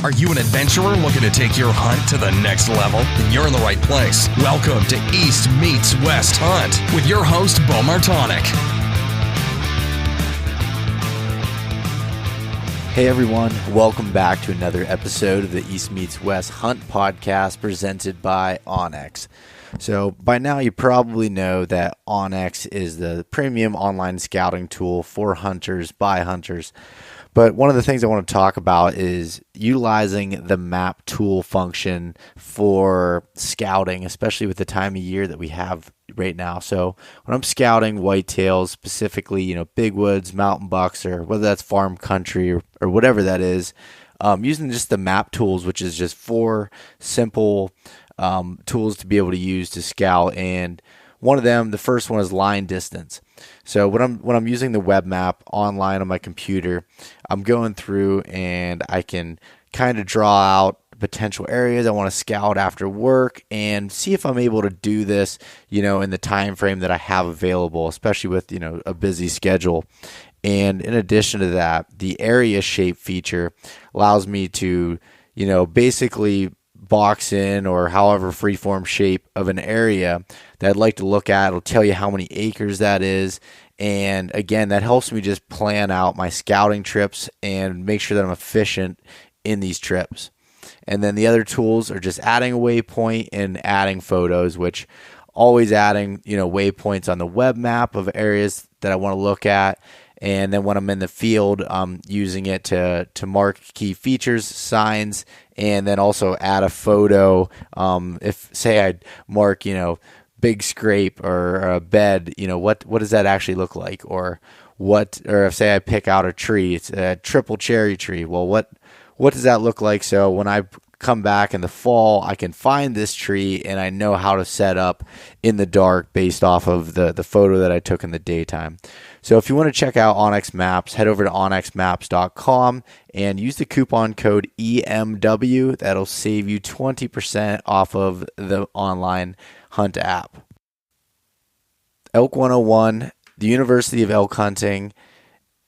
Are you an adventurer looking to take your hunt to the next level? Then you're in the right place. Welcome to East Meets West Hunt with your host, Beau Martonik. Hey everyone, welcome back to another episode of the East Meets West Hunt podcast presented by Onyx. So by now you probably know that Onyx is the premium online scouting tool for hunters by hunters. But one of the things I want to talk about is utilizing the map tool function for scouting, especially with the time of year that we have right now. So when I'm scouting whitetails, specifically, big woods, mountain bucks, or whether that's farm country or whatever that is, using just the map tools, which is just 4 simple tools to be able to use to scout. And one of them, the first one, is line distance. So when I'm using the web map online on my computer, I'm going through and I can kind of draw out potential areas I want to scout after work and see if I'm able to do this, in the time frame that I have available, especially with, a busy schedule. And in addition to that, the area shape feature allows me to, basically box in or however freeform shape of an area that I'd like to look at. It'll tell you how many acres that is. And again, that helps me just plan out my scouting trips and make sure that I'm efficient in these trips. And then the other tools are just adding a waypoint and adding photos, which always adding, waypoints on the web map of areas that I want to look at. And then when I'm in the field, I'm using it to mark key features, signs, and then also add a photo. If, say, I'd mark, big scrape or a bed, what does that actually look like? Or if, say, I pick out a tree, it's a triple cherry tree. Well, what does that look like? So when I come back in the fall, I can find this tree and I know how to set up in the dark based off of the photo that I took in the daytime. So if you want to check out Onyx Maps, head over to onyxmaps.com and use the coupon code EMW. That'll save you 20% off of the online hunt app. Elk 101, the University of Elk Hunting,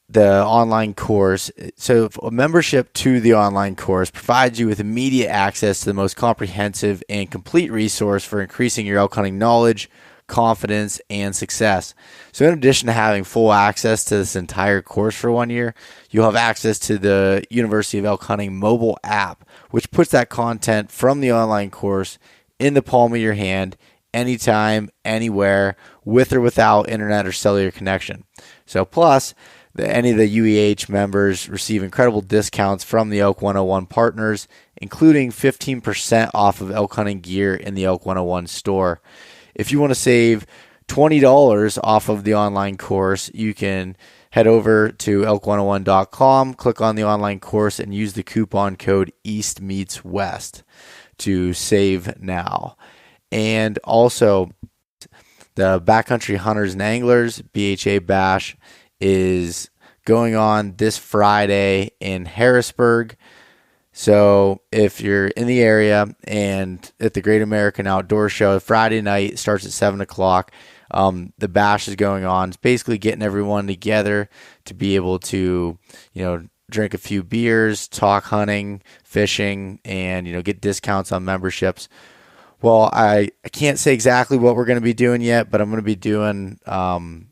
the online course. So a membership to the online course provides you with immediate access to the most comprehensive and complete resource for increasing your elk hunting knowledge, confidence, and success. So in addition to having full access to this entire course for 1 year, you'll have access to the University of Elk Hunting mobile app, which puts that content from the online course in the palm of your hand, anytime, anywhere, with or without internet or cellular connection. So plus, any of the UEH members receive incredible discounts from the Elk 101 partners, including 15% off of elk hunting gear in the Elk 101 store. If you want to save $20 off of the online course, you can head over to elk101.com, click on the online course, and use the coupon code EastMeetsWest to save now. And also, the Backcountry Hunters and Anglers BHA Bash is going on this Friday in Harrisburg. So if you're in the area and at the Great American Outdoor Show, Friday night starts at 7 o'clock. The bash is going on. It's basically getting everyone together to be able to, drink a few beers, talk hunting, fishing, and, get discounts on memberships. Well, I can't say exactly what we're going to be doing yet, but I'm going to be doing, kind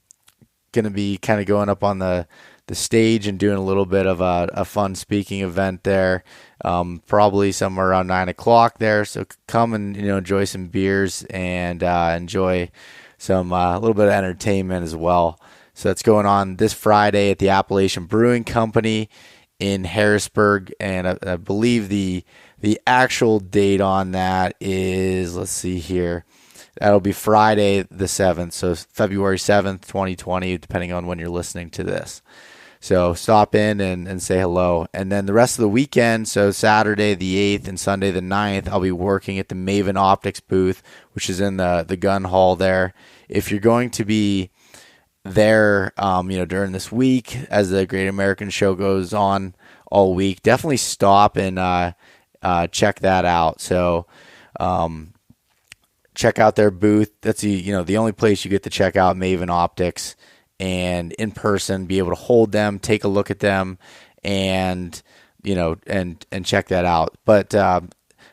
of going up on the stage and doing a little bit of a fun speaking event there, probably somewhere around 9 o'clock there. So come and enjoy some beers and enjoy some a little bit of entertainment as well. So that's going on this Friday at the Appalachian Brewing Company in Harrisburg, and I believe the actual date on that is, let's see here. That'll be Friday the 7th, so February 7th, 2020, depending on when you're listening to this. So stop in and say hello. And then the rest of the weekend, so Saturday the 8th and Sunday the 9th, I'll be working at the Maven Optics booth, which is in the gun hall there. If you're going to be there, during this week as the Great American Show goes on all week, definitely stop and check that out. So check out their booth. That's the only place you get to check out Maven Optics and in person, be able to hold them, take a look at them, and and check that out. But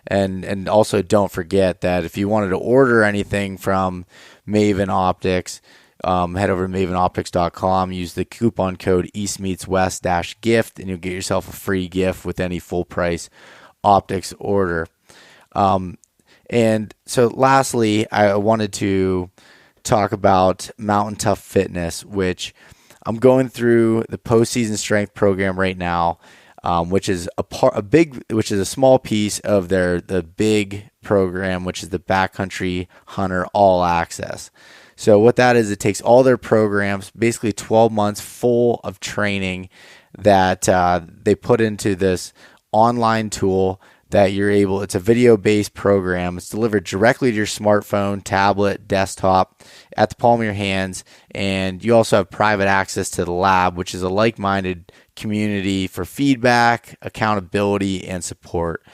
and also don't forget that if you wanted to order anything from Maven Optics, head over to mavenoptics.com, use the coupon code eastmeetswest-gift, and you'll get yourself a free gift with any full price optics order. And so lastly, I wanted to talk about Mountain Tough Fitness, which I'm going through the postseason strength program right now, which is a small piece of the big program, which is the Backcountry Hunter All Access. So what that is, it takes all their programs, basically 12 months full of training that they put into this online tool that it's a video-based program. It's delivered directly to your smartphone, tablet, desktop, at the palm of your hands, and you also have private access to the lab, which is a like-minded community for feedback, accountability, and support,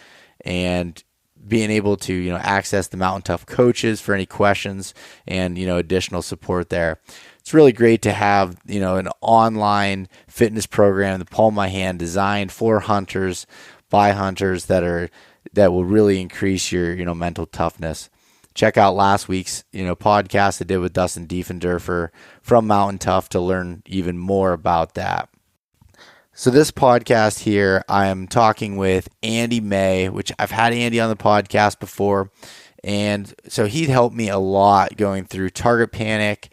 and being able to access the Mountain Tough coaches for any questions and additional support there. It's really great to have an online fitness program in the palm of my hand, designed for hunters by hunters that will really increase your mental toughness. Check out last week's podcast I did with Dustin Diefendorfer from Mountain Tough to learn even more about that. So this podcast here, I am talking with Andy May, which I've had Andy on the podcast before, and so he'd helped me a lot going through target panic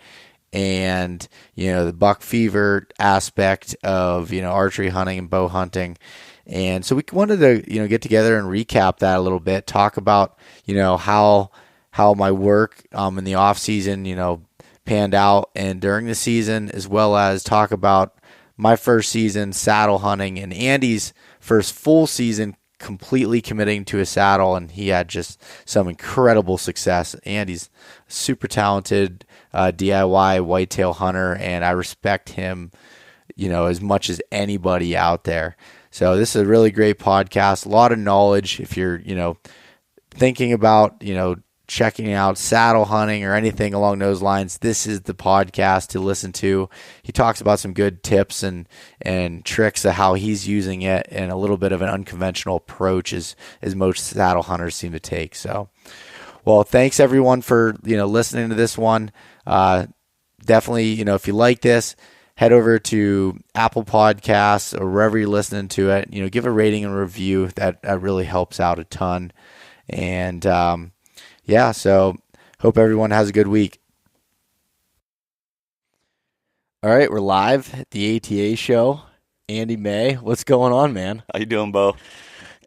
and the buck fever aspect of archery hunting and bow hunting. And so we wanted to, get together and recap that a little bit, talk about, how my work in the off season, panned out and during the season, as well as talk about my first season saddle hunting and Andy's first full season completely committing to a saddle. And he had just some incredible success. Andy's a super talented DIY whitetail hunter, and I respect him, as much as anybody out there. So this is a really great podcast, a lot of knowledge. If you're, thinking about, checking out saddle hunting or anything along those lines, this is the podcast to listen to. He talks about some good tips and tricks of how he's using it, and a little bit of an unconventional approach as most saddle hunters seem to take. So, well, thanks everyone for, listening to this one. Definitely, if you like this, head over to Apple Podcasts or wherever you're listening to it. Give a rating and review. That really helps out a ton. And so hope everyone has a good week. All right, we're live at the ATA show. Andy May, what's going on, man? How you doing, Beau?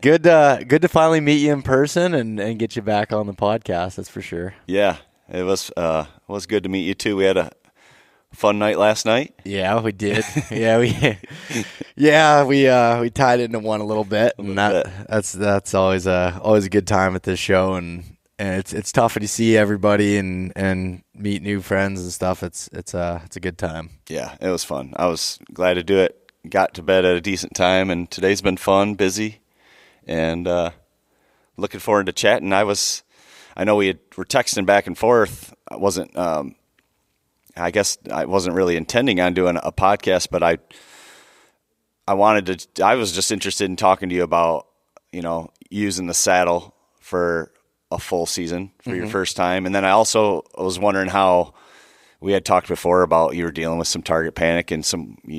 Good to finally meet you in person and get you back on the podcast. That's for sure. Yeah, it was good to meet you too. We had a fun night last night. Yeah, we did. we tied it into one a little bit, and that's always a good time at this show, and it's tough to see everybody and meet new friends and stuff. It's a good time. Yeah, it was fun. I was glad to do it. Got to bed at a decent time, and today's been fun, busy, and looking forward to chatting. I know were texting back and forth. I guess I wasn't really intending on doing a podcast, but I was just interested in talking to you about, using the saddle for a full season for your first time. And then I also was wondering how we had talked before about you were dealing with some target panic, and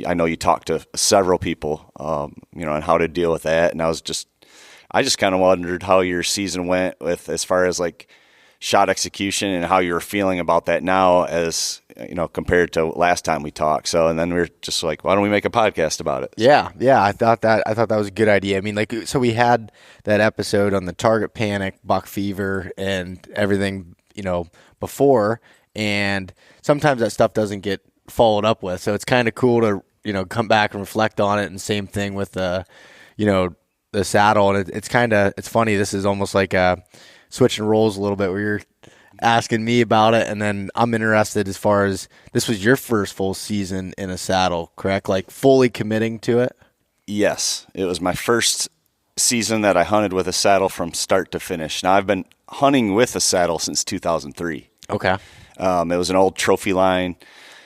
I know you talked to several people, on how to deal with that. And I just kind of wondered how your season went with, as far as like shot execution, and how you're feeling about that now as, compared to last time we talked. So, and then we were just like, why don't we make a podcast about it? Yeah. I thought that was a good idea. I mean, so we had that episode on the target panic, buck fever, and everything, before, and sometimes that stuff doesn't get followed up with. So it's kind of cool to, come back and reflect on it. And same thing with the saddle. And it's funny. This is almost like switching roles a little bit, where you're asking me about it, and then I'm interested as far as this was your first full season in a saddle, correct? Like fully committing to it? Yes. It was my first season that I hunted with a saddle from start to finish. Now, I've been hunting with a saddle since 2003. Okay. It was an old trophy line,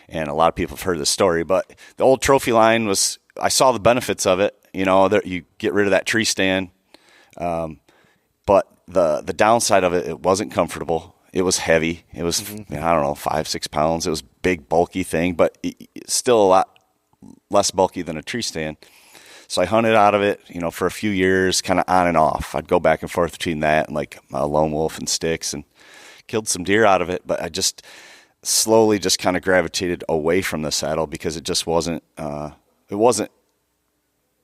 and a lot of people have heard the story, but the old trophy line I saw the benefits of it, You know, you get rid of that tree stand. But the downside of it, it wasn't comfortable. It was heavy. It was, I don't know, 5-6 pounds. It was a big, bulky thing, but it's still a lot less bulky than a tree stand. So I hunted out of it, you know, for a few years, kind of on and off. I'd go back and forth between that and like a lone wolf and sticks, and killed some deer out of it. But I just slowly just kind of gravitated away from the saddle because it just wasn't, it wasn't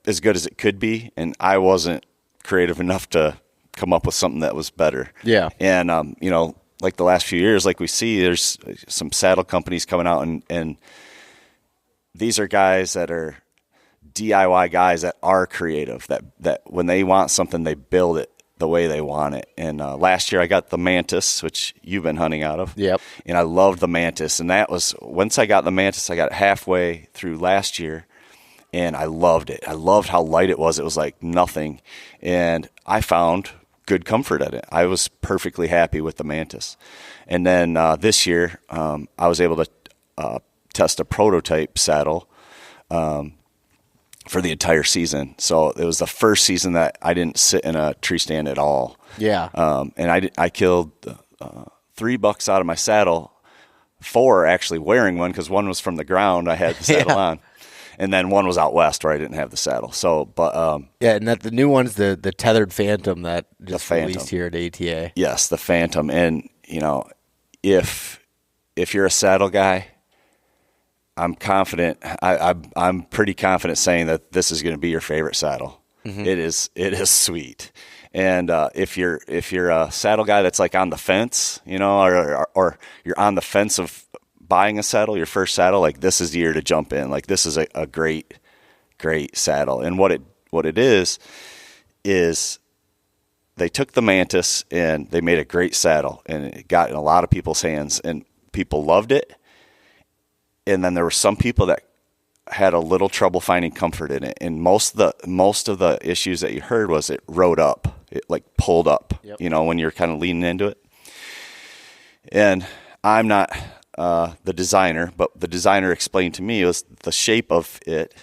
as good as it could be. And I wasn't creative enough to come up with something that was better. Yeah. And, you know, like the last few years, like we see, there's some saddle companies coming out, and these are guys that are DIY guys that are creative, that when they want something, they build it the way they want it. And last year I got the Mantis, which you've been hunting out of. Yep. And I loved the Mantis. And that was, once I got the Mantis, I got it halfway through last year, and I loved it. I loved how light it was. It was like nothing. And I found good comfort at it. I was perfectly happy with the Mantis. And then this year I was able to test a prototype saddle for the entire season. So it was the first season that I didn't sit in a tree stand at all. Yeah. And I killed 3 bucks out of my saddle, 4 actually wearing one, because one was from the ground. I had the saddle on. And then one was out west where I didn't have the saddle. So, but yeah, and the new one's the Tethrd Phantom that just released here at ATA. Yes, the Phantom. And you know, if you're a saddle guy, I'm confident. I'm pretty confident saying that this is going to be your favorite saddle. Mm-hmm. It is sweet. And if you're a saddle guy that's like on the fence, you know, or you're on the fence of buying a saddle, your first saddle, like this is the year to jump in. Like this is a great saddle. And what it is they took the Mantis and they made a great saddle, and it got in a lot of people's hands, and people loved it. And then there were some people that had a little trouble finding comfort in it. And most of the issues that you heard was it rode up, it like pulled up, you know, when you're kind of leaning into it. And I'm not the designer, but the designer explained to me, it was the shape of it.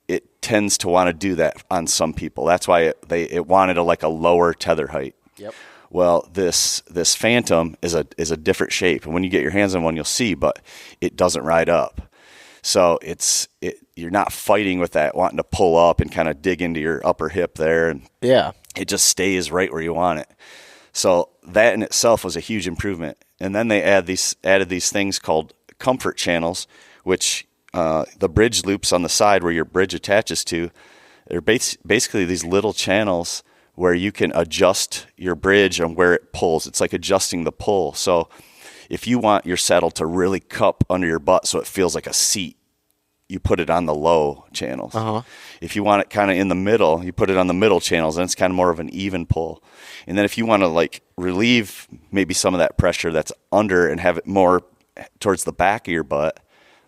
It tends to want to do that on some people. That's why it wanted a lower tether height. Yep. Well, this Phantom is a different shape, and when you get your hands on one, you'll see, but it doesn't ride up. So you're not fighting with that, wanting to pull up and kind of dig into your upper hip there, and yeah, it just stays right where you want it. So that in itself was a huge improvement. And then they added these things called comfort channels, which the bridge loops on the side where your bridge attaches to, they're basically these little channels where you can adjust your bridge and where it pulls. It's like adjusting the pull. So if you want your saddle to really cup under your butt so it feels like a seat, you put it on the low channels. Uh-huh. If you want it kind of in the middle, you put it on the middle channels, and it's kind of more of an even pull. And then if you want to like relieve maybe some of that pressure that's under and have it more towards the back of your butt,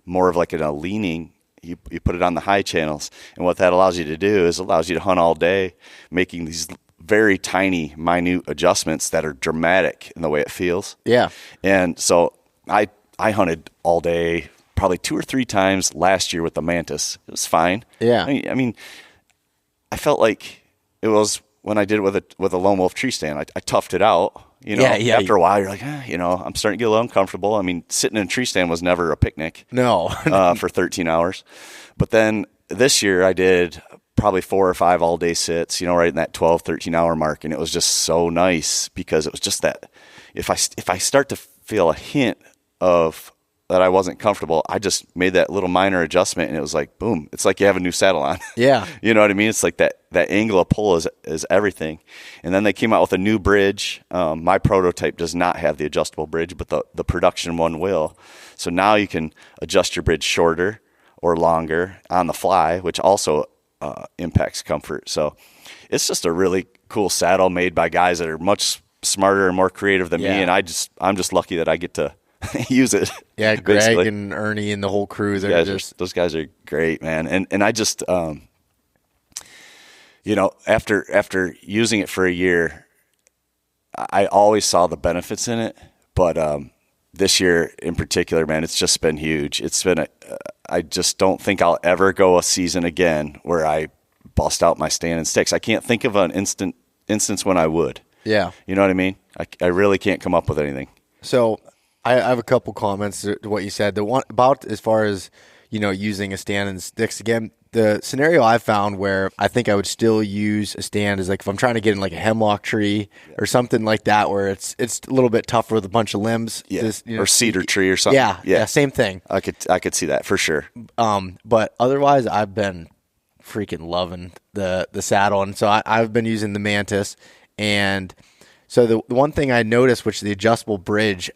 more of like a leaning, you put it on the high channels. And what that allows you to do is allows you to hunt all day, making these very tiny, minute adjustments that are dramatic in the way it feels. Yeah. And so I hunted all day, probably 2 or 3 times last year with the Mantis. It was fine. Yeah. I mean, I felt like it was when I did it with a lone wolf tree stand. I toughed it out. You know, after a while, you're like, you know, I'm starting to get a little uncomfortable. I mean, sitting in a tree stand was never a picnic. No. For 13 hours. But then this year I did probably 4 or 5 all-day sits, you know, right in that 12, 13-hour mark. And it was just so nice because it was just that if I start to feel a hint of that I wasn't comfortable, I just made that little minor adjustment, and it was like, boom, it's like you have a new saddle on. Yeah. You know what I mean? It's like that angle of pull is everything. And then they came out with a new bridge. My prototype does not have the adjustable bridge, but the production one will. So now you can adjust your bridge shorter or longer on the fly, which also impacts comfort. So it's just a really cool saddle made by guys that are much smarter and more creative than me, and I'm just lucky that I get to use it. Yeah, Greg basically. And Ernie and the whole crew. Those guys are great, man. And I just, you know, after using it for a year, I always saw the benefits in it. But this year in particular, man, it's just been huge. It's been I just don't think I'll ever go a season again where I bust out my stand and sticks. I can't think of an instance when I would. Yeah. You know what I mean? I really can't come up with anything. So I have a couple comments to what you said. The one about as far as, using a stand and sticks again, the scenario I found where I think I would still use a stand is like if I'm trying to get in like a hemlock tree or something like that where it's a little bit tougher with a bunch of limbs. Yeah. Or cedar tree or something. Yeah, same thing. I could see that for sure. But otherwise I've been freaking loving the saddle, and so I've been using the Mantis. And so the one thing I noticed, which is the adjustable bridge,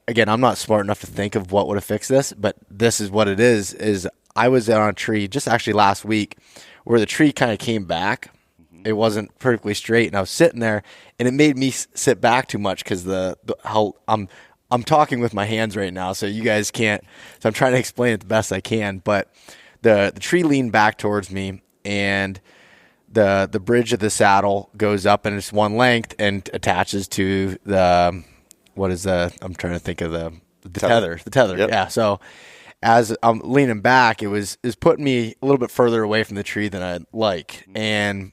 I'm not smart enough to think of what would have fixed this, but this is what it is I was on a tree just actually last week where the tree kind of came back. Mm-hmm. It wasn't perfectly straight, and I was sitting there, and it made me sit back too much because how I'm talking with my hands right now, so you guys can't. So I'm trying to explain it the best I can, but the tree leaned back towards me, and the bridge of the saddle goes up, and it's one length and attaches to I'm trying to think of the tether. The tether, yep. Yeah. So as I'm leaning back, it was putting me a little bit further away from the tree than I'd like. And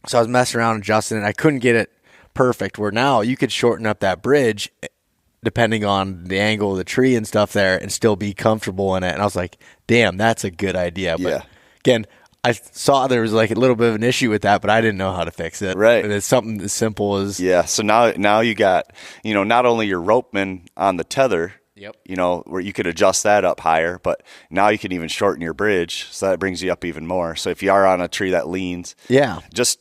so I was messing around adjusting it. I couldn't get it perfect, where now you could shorten up that bridge depending on the angle of the tree and stuff there and still be comfortable in it. And I was like, damn, that's a good idea. But again, I saw there was like a little bit of an issue with that, but I didn't know how to fix it. Right. And it's something as simple as... Yeah, so now you got, not only your ropeman on the tether, yep, where you could adjust that up higher, but now you can even shorten your bridge, so that brings you up even more. So if you are on a tree that leans... Yeah. Just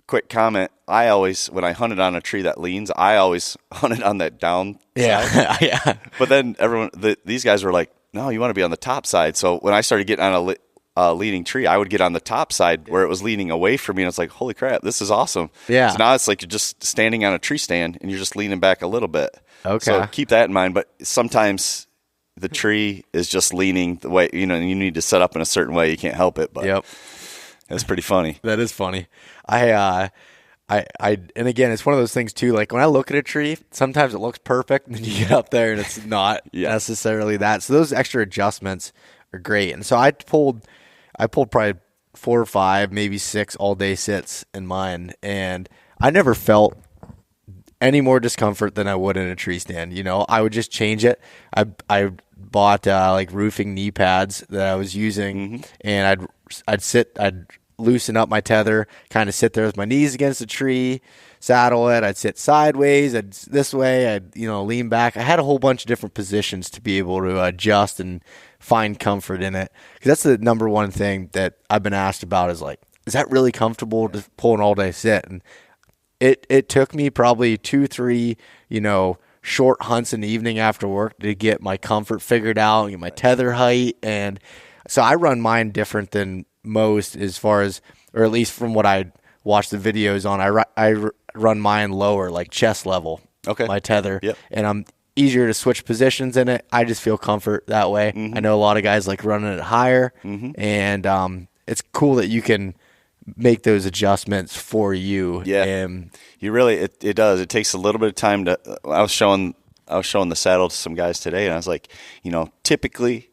quick comment, when I hunted on a tree that leans, I always hunted on that down side. Yeah. But then these guys were like, no, you want to be on the top side. So when I started getting on a leaning tree, I would get on the top side where it was leaning away from me, and it's like, holy crap, this is awesome. Yeah. So now it's like you're just standing on a tree stand and you're just leaning back a little bit. Okay. So keep that in mind. But sometimes the tree is just leaning the way, you need to set up in a certain way. You can't help it. But yep, it's pretty funny. That is funny. And again, it's one of those things too. Like when I look at a tree, sometimes it looks perfect, and then you get up there and it's not necessarily that. So those extra adjustments are great. And so I pulled probably 4 or 5, maybe 6 all day sits in mine, and I never felt any more discomfort than I would in a tree stand. I would just change it. I bought like roofing knee pads that I was using, and I'd loosen up my tether, kind of sit there with my knees against the tree, saddle it. I'd sit sideways, this way, I'd lean back. I had a whole bunch of different positions to be able to adjust and find comfort in it. Because that's the number one thing that I've been asked about is like, is that really comfortable to pull an all day sit? And it took me probably 2-3, short hunts in the evening after work to get my comfort figured out and get my tether height. And so I run mine different than most, as far as, or at least from what I watch the videos on, I run mine lower, like chest level. Okay. My tether. Yep. And I'm easier to switch positions in it. I just feel comfort that way. I know a lot of guys like running it higher, and it's cool that you can make those adjustments for you. Yeah. And you really, it does. It takes a little bit of time to, I was showing the saddle to some guys today, and I was like, typically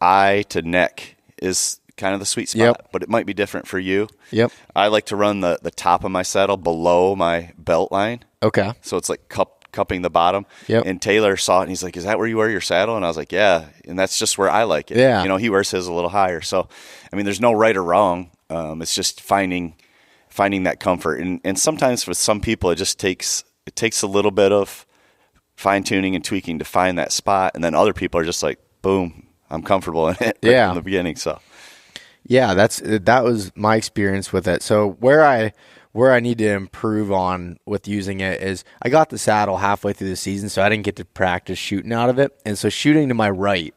eye to neck is kind of the sweet spot, but it might be different for you. Yep. I like to run the top of my saddle below my belt line. Okay. So it's like cupping the bottom. Yep. And Taylor saw it, and he's like, is that where you wear your saddle? And I was like, yeah. And that's just where I like it. Yeah. He wears his a little higher. So, there's no right or wrong. It's just finding that comfort. And sometimes for some people, it takes a little bit of fine tuning and tweaking to find that spot. And then other people are just like, boom, I'm comfortable in it from the beginning. So, yeah, that was my experience with it. So where I need to improve on with using it is I got the saddle halfway through the season, so I didn't get to practice shooting out of it. And so shooting to my right,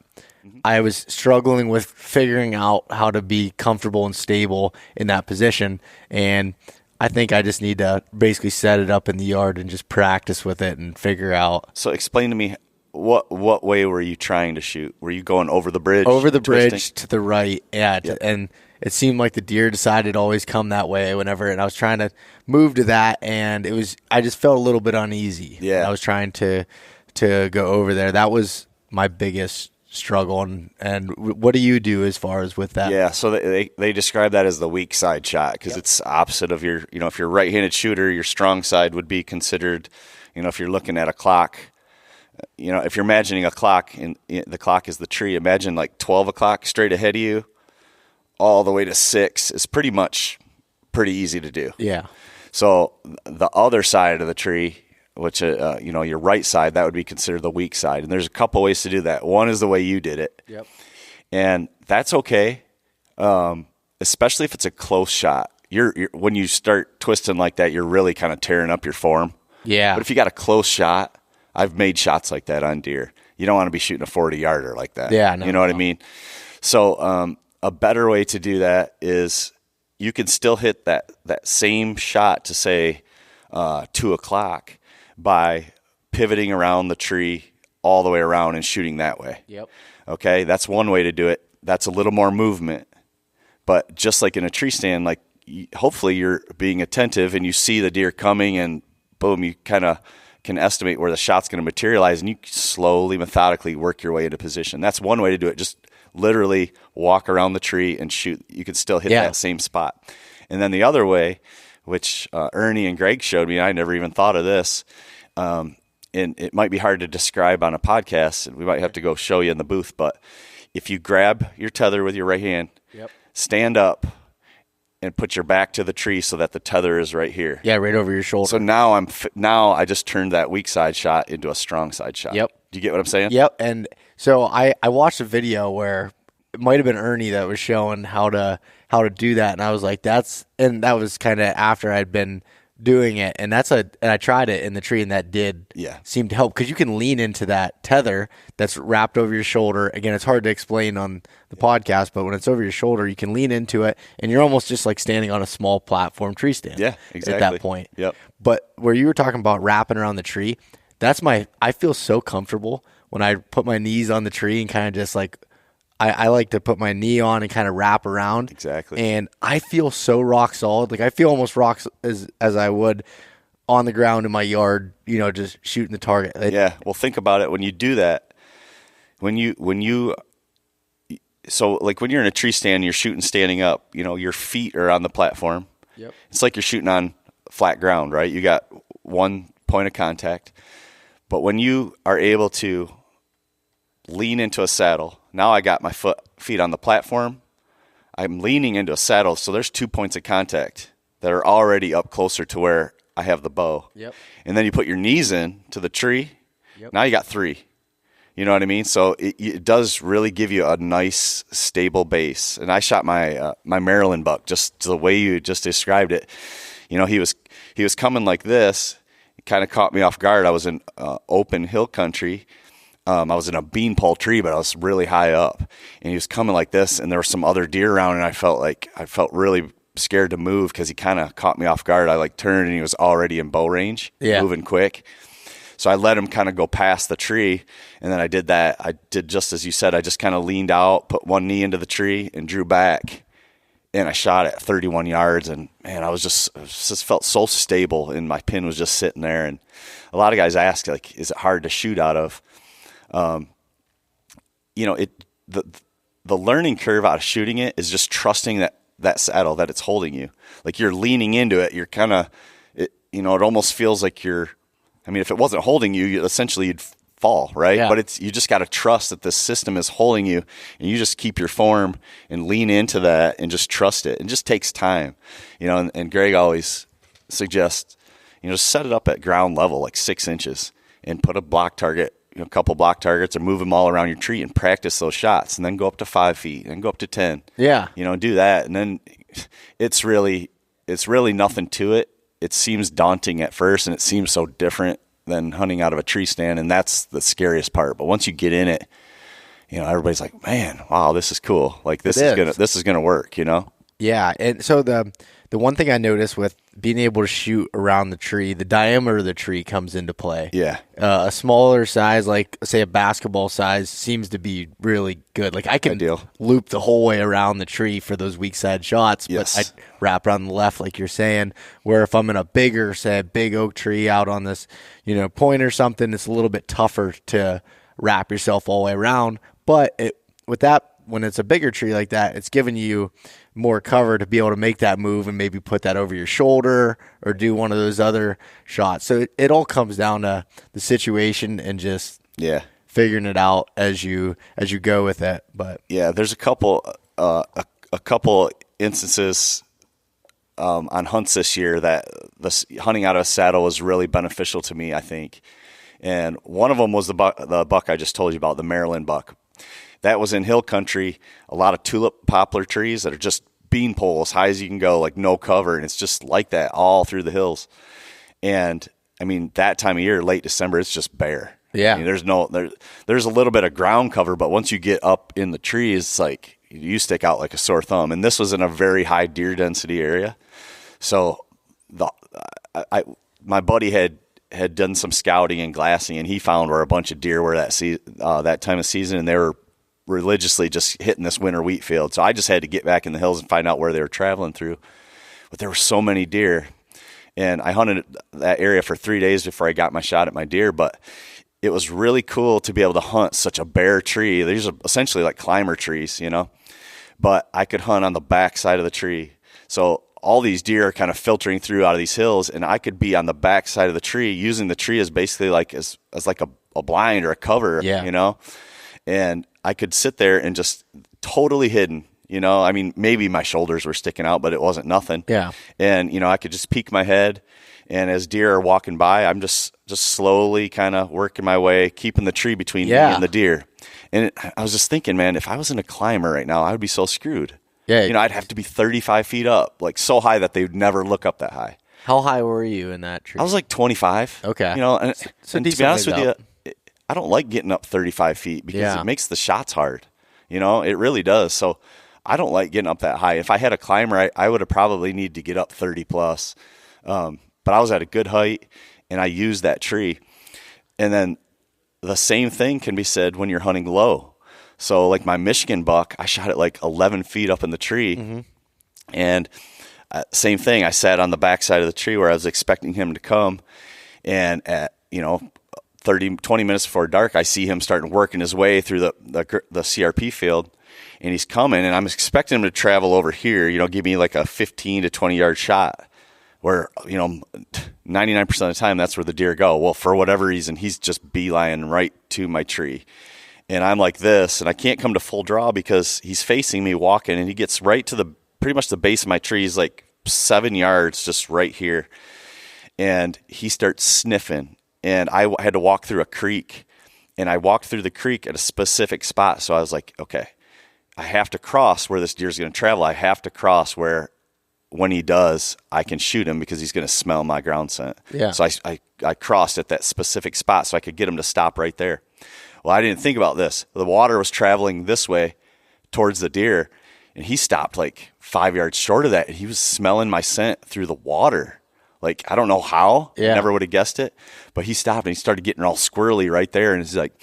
I was struggling with figuring out how to be comfortable and stable in that position. And I think I just need to basically set it up in the yard and just practice with it and figure out. So explain to me, what way were you trying to shoot? Were you going over the bridge? Over the twisting? bridge to the right, yeah. Yep. And it seemed like the deer decided to always come that way whenever, and I was trying to move to that, and I just felt a little bit uneasy. Yeah. I was trying to to go over there. That was my biggest struggle. And what do you do as far as with that? Yeah, so they describe that as the weak side shot because it's opposite of your, if you're a right-handed shooter, your strong side would be considered, if you're looking at a clock, if you're imagining a clock and the clock is the tree, imagine like 12 o'clock straight ahead of you all the way to 6 is pretty easy to do. Yeah. So the other side of the tree, which, your right side, that would be considered the weak side. And there's a couple ways to do that. One is the way you did it. Yep. And that's okay, especially if it's a close shot. When you start twisting like that, you're really kind of tearing up your form. Yeah. But if you got a close shot, I've made shots like that on deer. You don't want to be shooting a 40-yarder like that. Yeah. No, you know what I mean? So a better way to do that is you can still hit that same shot to, say, 2 o'clock by pivoting around the tree all the way around and shooting that way. Yep. Okay, that's one way to do it. That's a little more movement. But just like in a tree stand, like hopefully you're being attentive and you see the deer coming and boom, you kind of can estimate where the shot's going to materialize and you slowly, methodically work your way into position. That's one way to do it. Just literally walk around the tree and shoot. You can still hit that same spot. And then the other way, which Ernie and Greg showed me, I never even thought of this, and it might be hard to describe on a podcast, and we might have to go show you in the booth, but if you grab your tether with your right hand, stand up, and put your back to the tree so that the tether is right here. Yeah, right over your shoulder. So now I just turned that weak side shot into a strong side shot. Yep. Do you get what I'm saying? Yep. And so I watched a video where it might have been Ernie that was showing how to do that, and I was like, that was kind of after I'd been doing it, and I tried it in the tree, and that did seem to help because you can lean into that tether that's wrapped over your shoulder. Again, it's hard to explain on the podcast, but when it's over your shoulder, you can lean into it, and you're almost just like standing on a small platform tree stand. Yeah, exactly. At that point. Yep. But where you were talking about wrapping around the tree, I feel so comfortable when I put my knees on the tree and kind of just like. I like to put my knee on and kind of wrap around. Exactly. And I feel so rock solid. Like I feel almost rock as I would on the ground in my yard, just shooting the target. Yeah. Well, think about it. When you do that, so like when you're in a tree stand, you're shooting standing up, your feet are on the platform. Yep. It's like you're shooting on flat ground, right? You got one point of contact. But when you are able to lean into a saddle, now I got my feet on the platform. I'm leaning into a saddle, so there's 2 points of contact that are already up closer to where I have the bow. Yep. And then you put your knees in to the tree. Yep. Now you got 3. You know what I mean? So it does really give you a nice, stable base. And I shot my Maryland buck just the way you just described it. He was coming like this. It kind of caught me off guard. I was in open hill country. I was in a beanpole tree, but I was really high up, and he was coming like this, and there were some other deer around, and I felt really scared to move because he kind of caught me off guard. I turned, and he was already in bow range, moving quick. So I let him kind of go past the tree, and then I did that. I did just as you said. I just kind of leaned out, put one knee into the tree, and drew back, and I shot at 31 yards, and man, I just felt so stable, and my pin was just sitting there. And a lot of guys ask, like, is it hard to shoot out of? The learning curve out of shooting it is just trusting that saddle, that it's holding you. Like you're leaning into it. You're kind of, it almost feels like if it wasn't holding you, essentially you'd fall, right? Yeah. But you just got to trust that the system is holding you, and you just keep your form and lean into that and just trust it. It just takes time, and Greg always suggests, just set it up at ground level, like 6 inches, and put a block target, a couple block targets, or move them all around your tree and practice those shots, and then go up to 5 feet and go up to 10. Yeah. Do that. And then it's really nothing to it. It seems daunting at first, and it seems so different than hunting out of a tree stand. And that's the scariest part. But once you get in it, everybody's like, man, wow, this is cool. Like this is going to work, Yeah. And so the the one thing I noticed with being able to shoot around the tree, the diameter of the tree comes into play. Yeah. A smaller size, like say a basketball size, seems to be really good. Like I can loop the whole way around the tree for those weak side shots, but I wrap around the left, like you're saying. Where if I'm in a bigger, say a big oak tree out on this, point or something, it's a little bit tougher to wrap yourself all the way around. But when it's a bigger tree like that, it's giving you more cover to be able to make that move and maybe put that over your shoulder or do one of those other shots. So it all comes down to the situation and just figuring it out as you go with it. But there's a couple instances on hunts this year that hunting out of a saddle was really beneficial to me, I think. And one of them was the buck I just told you about, the Maryland buck. That was in hill country, a lot of tulip poplar trees that are just bean pole as high as you can go, like no cover, and it's just like that all through the hills. And I mean, that time of year, late December, it's just bare. Yeah, I mean, there's a little bit of ground cover, but once you get up in the trees, it's like you stick out like a sore thumb. And this was in a very high deer density area, so my buddy had done some scouting and glassing, and he found where a bunch of deer were that time of season, and they were religiously just hitting this winter wheat field. So I just had to get back in the hills and find out where they were traveling through. But there were so many deer, and I hunted that area for 3 days before I got my shot at my deer. But it was really cool to be able to hunt such a bare tree. These are essentially like climber trees, but I could hunt on the back side of the tree. So all these deer are kind of filtering through out of these hills, and I could be on the back side of the tree using the tree as basically like as like a blind or a cover, and I could sit there and just totally hidden, I mean, maybe my shoulders were sticking out, but it wasn't nothing. Yeah. And, I could just peek my head, and as deer are walking by, I'm just slowly kind of working my way, keeping the tree between me and the deer. And I was just thinking, man, if I was in a climber right now, I would be so screwed. Yeah. I'd have to be 35 feet up, like so high that they would never look up that high. How high were you in that tree? I was like 25. Okay. And to be honest with you, I don't like getting up 35 feet because it makes the shots hard. It really does. So I don't like getting up that high. If I had a climber, I would have probably need to get up 30 plus. But I was at a good height, and I used that tree. And then the same thing can be said when you're hunting low. So like my Michigan buck, I shot it like 11 feet up in the tree. Mm-hmm. And same thing. I sat on the back side of the tree where I was expecting him to come. And at, 20 minutes before dark, I see him starting working his way through the CRP field, and he's coming, and I'm expecting him to travel over here, give me like a 15 to 20 yard shot where, 99% of the time that's where the deer go. Well, for whatever reason, he's just beelining right to my tree. And I'm like this, and I can't come to full draw because he's facing me walking, and he gets right to pretty much the base of my tree. He's like 7 yards just right here. And he starts sniffing. And I had to walk through a creek, and I walked through the creek at a specific spot. So I was like, okay, I have to cross where this deer's going to travel. I have to cross where when he does, I can shoot him because he's going to smell my ground scent. Yeah. So I crossed at that specific spot so I could get him to stop right there. Well, I didn't think about this. The water was traveling this way towards the deer, and he stopped like 5 yards short of that, and he was smelling my scent through the water. Like, I don't know how. I never would have guessed it. But he stopped, and he started getting all squirrely right there, and he's like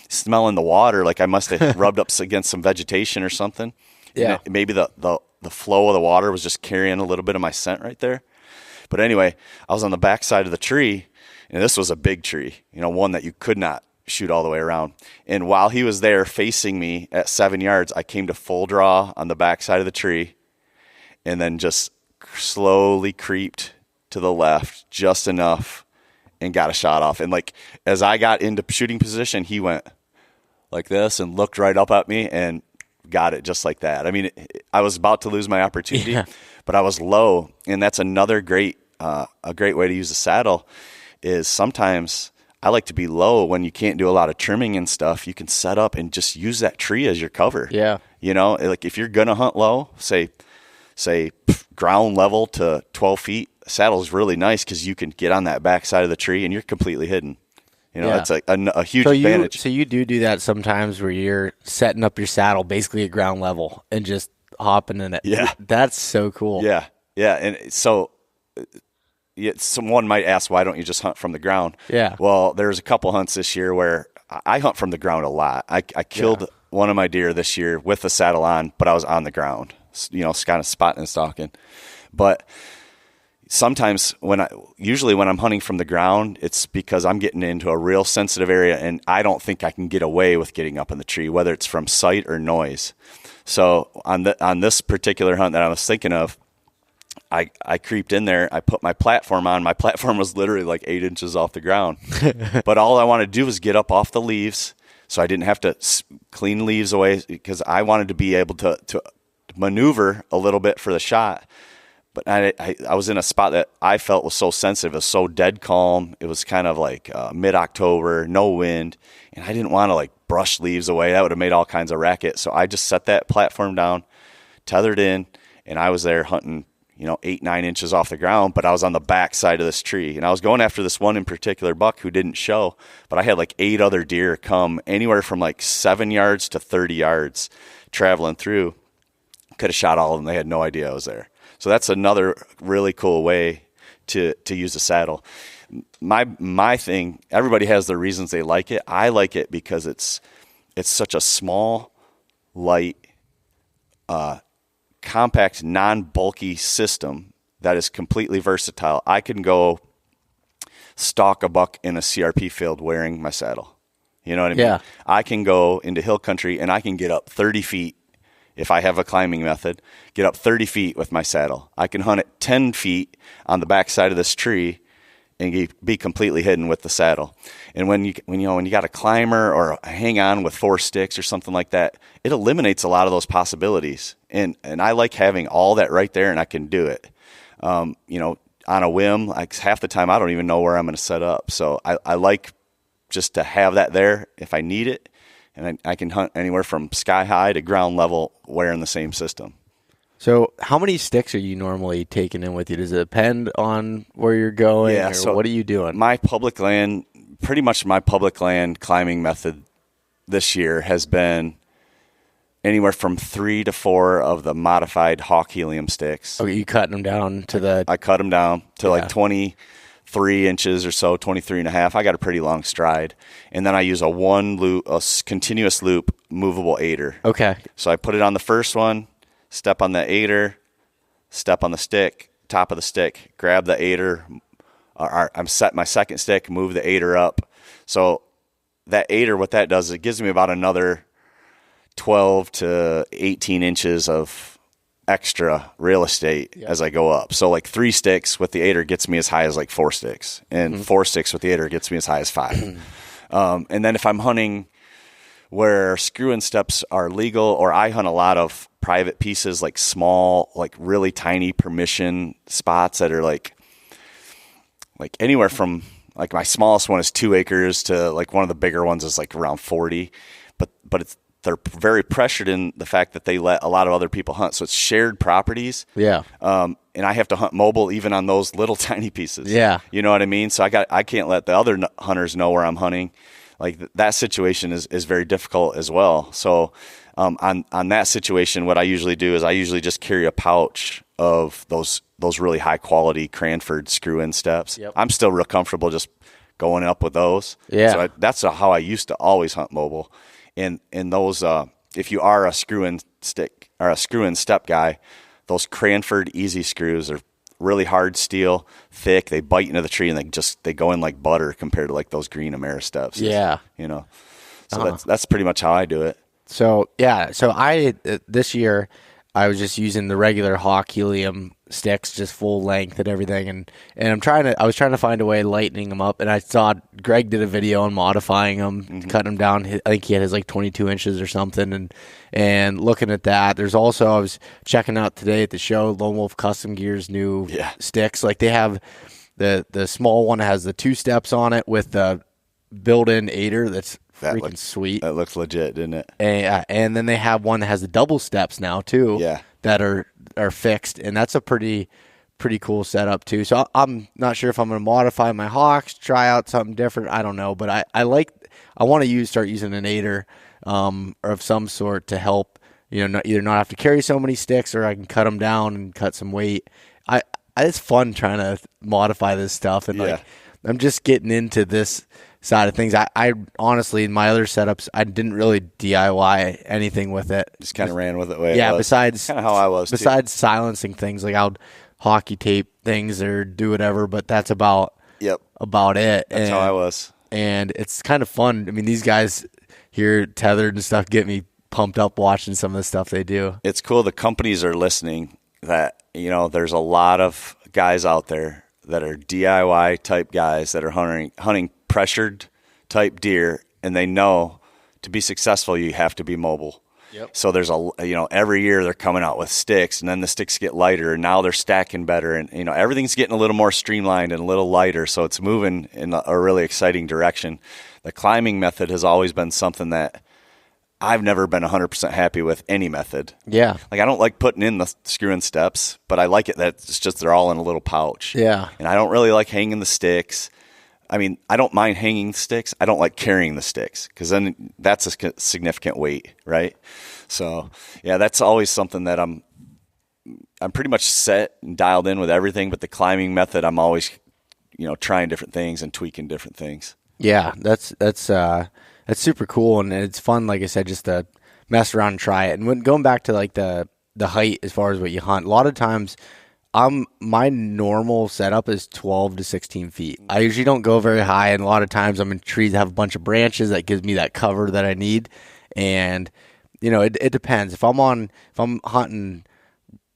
smelling the water like I must have rubbed up against some vegetation or something. Yeah. Maybe the flow of the water was just carrying a little bit of my scent right there. But anyway, I was on the back side of the tree, and this was a big tree, one that you could not shoot all the way around. And while he was there facing me at 7 yards, I came to full draw on the back side of the tree, and then just slowly creeped to the left just enough and got a shot off. And like as I got into shooting position, he went like this and looked right up at me and got it just like that. I mean, I was about to lose my opportunity, but I was low. And that's another great way to use a saddle is sometimes I like to be low when you can't do a lot of trimming and stuff. You can set up and just use that tree as your cover. Yeah. Like if you're going to hunt low, say ground level to 12 feet, saddle is really nice because you can get on that back side of the tree and you're completely hidden. That's like a huge advantage. So you do that sometimes where you're setting up your saddle basically at ground level and just hopping in it. Yeah. That's so cool. Yeah. Yeah. And so someone might ask, why don't you just hunt from the ground? Yeah. Well, there's a couple hunts this year where I hunt from the ground a lot. I killed one of my deer this year with the saddle on, but I was on the ground, kind of spotting and stalking. But sometimes usually when I'm hunting from the ground, it's because I'm getting into a real sensitive area and I don't think I can get away with getting up in the tree, whether it's from sight or noise. So on this particular hunt that I was thinking of, I creeped in there. I put my platform on. My platform was literally like 8 inches off the ground. But all I wanted to do was get up off the leaves so I didn't have to clean leaves away because I wanted to be able to maneuver a little bit for the shot. But I was in a spot that I felt was so sensitive. It was so dead calm. It was kind of like mid-October, no wind. And I didn't want to like brush leaves away. That would have made all kinds of racket. So I just set that platform down, tethered in, and I was there hunting 8-9 inches off the ground, but I was on the back side of this tree. And I was going after this one in particular buck who didn't show, but I had like 8 other deer come anywhere from like 7 yards to 30 yards traveling through. Could have shot all of them. They had no idea I was there. So that's another really cool way to use a saddle. My thing, everybody has their reasons they like it. I like it because it's such a small, light, compact, non-bulky system that is completely versatile. I can go stalk a buck in a CRP field wearing my saddle. You know what I mean? Yeah. I can go into hill country and I can get up 30 feet if I have a climbing method, get up 30 feet with my saddle. I can hunt at 10 feet on the backside of this tree and be completely hidden with the saddle. And when you got a climber or a hang on with 4 sticks or something like that, it eliminates a lot of those possibilities. And I like having all that right there, and I can do it. On a whim, like half the time I don't even know where I'm going to set up. So I like just to have that there if I need it. And I can hunt anywhere from sky high to ground level wearing the same system. So how many sticks are you normally taking in with you? Does it depend on where you're going? Yeah, or so what are you doing? Pretty much my public land climbing method this year has been anywhere from 3 to 4 of the modified Hawk helium sticks. Okay, you cutting them down to the... I cut them down to like 23 inches or so, 23 and a half. I got a pretty long stride. And then I use a continuous loop movable aider. Okay. So I put it on the first one, step on the aider, step on the stick, top of the stick, grab the aider. I'm set my second stick, move the aider up. So that aider, what that does is it gives me about another 12 to 18 inches of extra real estate as I go up. So like 3 sticks with the aider gets me as high as like 4 sticks, and 4 sticks with the aider gets me as high as 5. And then if I'm hunting where screw-in steps are legal, or I hunt a lot of private pieces, like small, like really tiny permission spots that are like anywhere from, like my smallest one is 2 acres to like one of the bigger ones is like around 40, but they're very pressured in the fact that they let a lot of other people hunt. So it's shared properties. Yeah. And I have to hunt mobile even on those little tiny pieces. Yeah. You know what I mean? So I can't let the other hunters know where I'm hunting. Like that situation is very difficult as well. So on that situation, what I usually do is I usually just carry a pouch of those really high quality Cranford screw-in steps. Yep. I'm still real comfortable just going up with those. Yeah. So that's how I used to always hunt mobile. And those, if you are a screw-in stick or a screw-in step guy, those Cranford easy screws are really hard steel, thick. They bite into the tree and they go in like butter compared to like those green Amera steps. Yeah, So that's pretty much how I do it. So I this year I was just using the regular Hawk helium sticks, just full length and everything, and I was trying to find a way of lightening them up, and I saw Greg did a video on modifying them, cutting them down. I think he had his like 22 inches or something, and looking at that. There's also, I was checking out today at the show, Lone Wolf Custom Gear's new sticks. Like they have the small one has the 2 steps on it with the built-in aider that's freaking sweet. That looks legit, didn't it? And then they have one that has the double steps now too. Yeah. That are fixed, and that's a pretty cool setup too. So I'm not sure if I'm going to modify my Hawks, try out something different. I don't know, but I want to start using an aider or of some sort to help either not have to carry so many sticks, or I can cut them down and cut some weight. it's fun trying to modify this stuff, and like I'm just getting into this side of things. I honestly, in my other setups, I didn't really DIY anything with it. Just kind of ran with it. Way yeah. It was. Besides, kind of how I was. Besides silencing things, like I would hockey tape things or do whatever, but that's about it. That's how I was. And it's kind of fun. I mean, these guys here, Tethrd and stuff, get me pumped up watching some of the stuff they do. It's cool. The companies are listening. That there's a lot of guys out there that are DIY type guys that are hunting pressured type deer, and they know to be successful you have to be mobile. Yep. So there's every year they're coming out with sticks, and then the sticks get lighter, and now they're stacking better, and everything's getting a little more streamlined and a little lighter, so it's moving in a really exciting direction. The climbing method has always been something that I've never been 100% happy with any method. Yeah. Like I don't like putting in the screw-in steps, but I like it that it's just they're all in a little pouch. Yeah. And I don't really like hanging the sticks. I mean, I don't mind hanging the sticks. I don't like carrying the sticks because then that's a significant weight, right? So, yeah, that's always something that I'm pretty much set and dialed in with everything, but the climbing method, I'm always, trying different things and tweaking different things. Yeah, that's super cool, and it's fun, like I said, just to mess around and try it. And when going back to like the height as far as what you hunt, a lot of times my normal setup is 12 to 16 feet. I usually don't go very high, and a lot of times I'm in trees that have a bunch of branches that gives me that cover that I need. And it depends. If I'm hunting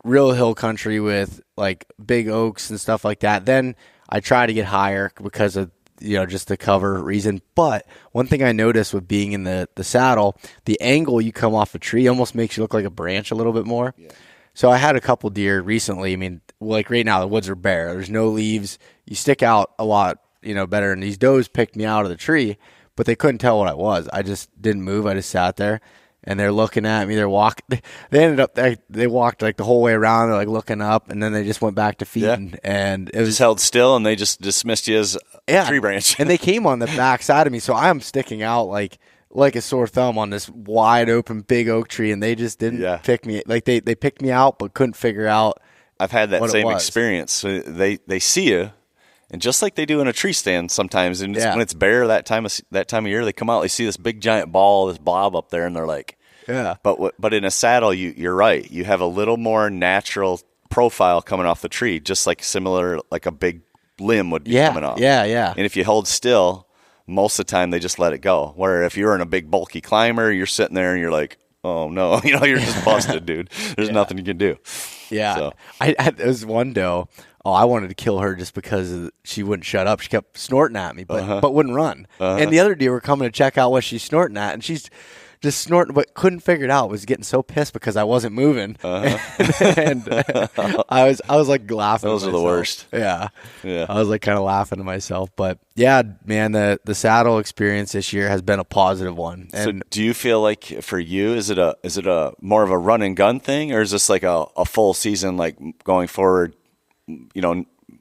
real hill country with like big oaks and stuff like that, then I try to get higher because of just the cover reason. But one thing I noticed with being in the saddle, the angle you come off a tree almost makes you look like a branch a little bit more. Yeah. So I had a couple deer recently. I mean, like right now the woods are bare. There's no leaves. You stick out a lot, better. And these does picked me out of the tree, but they couldn't tell what I was. I just didn't move. I just sat there. And they're looking at me. They're walking. They ended up. They walked like the whole way around. They're like looking up, and then they just went back to feeding. Yeah. And it was just held still, and they just dismissed you as a tree branch. And they came on the back side of me, so I'm sticking out like a sore thumb on this wide open big oak tree, and they just didn't pick me. Like they picked me out, but couldn't figure out. I've had that same experience. So they see you. And just like they do in a tree stand sometimes, and when it's bare that time of year, they come out, they see this big giant ball, this blob up there, and they're like, yeah. But in a saddle, you're right. You have a little more natural profile coming off the tree, just like similar, like a big limb would be coming off. Yeah. And if you hold still, most of the time they just let it go. Where if you're in a big bulky climber, you're sitting there and you're like, oh no, you're just busted, dude. There's nothing you can do. Yeah. So. There was one doe. Oh, I wanted to kill her just because she wouldn't shut up. She kept snorting at me, but wouldn't run. And the other deer were coming to check out what she's snorting at, and she's just snorting, but couldn't figure it out. Was getting so pissed because I wasn't moving, and I was like laughing. Those are the worst. Yeah. I was like kind of laughing to myself, but yeah, man, the saddle experience this year has been a positive one. And so, do you feel like for you, is it a more of a run and gun thing, or is this like a full season, like going forward?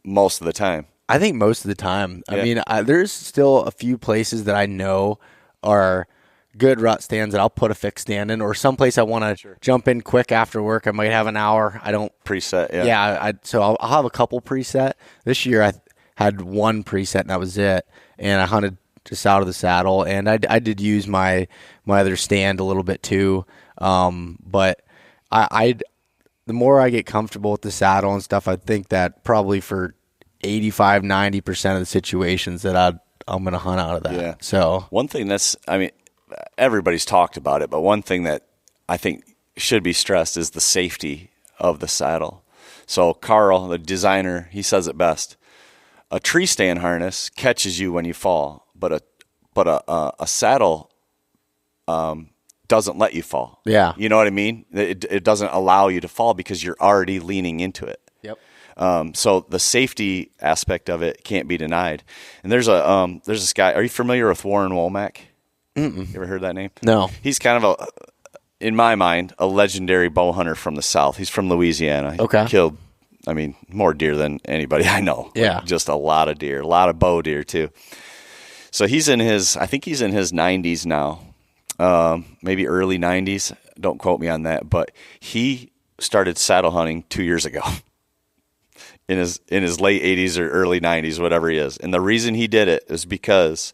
Most of the time. I think most of the time. I mean, there's still a few places that I know are good rut stands that I'll put a fixed stand in, or someplace I want to jump in quick after work. I might have an hour. I don't preset. So I'll have a couple preset. This year I had one preset and that was it, and I hunted just out of the saddle, and I did use my other stand a little bit too, but the more I get comfortable with the saddle and stuff, I think that probably for 85-90% of the situations that I'm going to hunt out of that. Yeah. So one thing everybody's talked about it, but one thing that I think should be stressed is the safety of the saddle. So Carl, the designer, he says it best. A tree stand harness catches you when you fall, but a saddle doesn't let you fall. Yeah. You know what I mean? It doesn't allow you to fall because you're already leaning into it. Yep. So the safety aspect of it can't be denied. And there's this guy. Are you familiar with Warren Womack? Mm-mm. You ever heard that name? No. He's kind of in my mind, a legendary bow hunter from the South. He's from Louisiana. Okay. He killed, more deer than anybody I know. Yeah. Just a lot of deer, a lot of bow deer too. So he's in his 90s now. Maybe early 90s. Don't quote me on that, but he started saddle hunting 2 years ago. in his late 80s or early 90s, whatever he is. And the reason he did it is because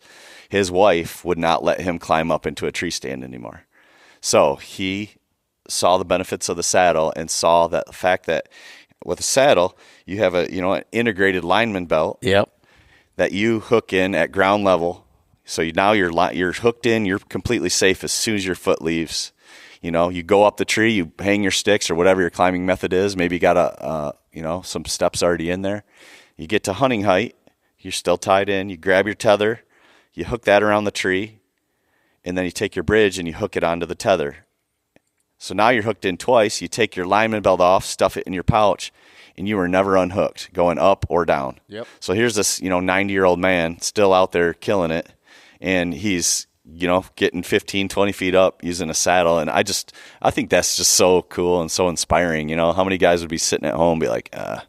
his wife would not let him climb up into a tree stand anymore. So he saw the benefits of the saddle and saw that the fact that with a saddle, you have an integrated lineman belt. Yep. That you hook in at ground level. So now you're hooked in, you're completely safe as soon as your foot leaves. You go up the tree, you hang your sticks or whatever your climbing method is. Maybe you got some steps already in there. You get to hunting height, you're still tied in. You grab your tether, you hook that around the tree, and then you take your bridge and you hook it onto the tether. So now you're hooked in twice. You take your lineman belt off, stuff it in your pouch, and you were never unhooked, going up or down. Yep. So here's this 90-year-old man still out there killing it, and he's getting 15, 20 feet up using a saddle. And I think that's just so cool and so inspiring. How many guys would be sitting at home and be like, I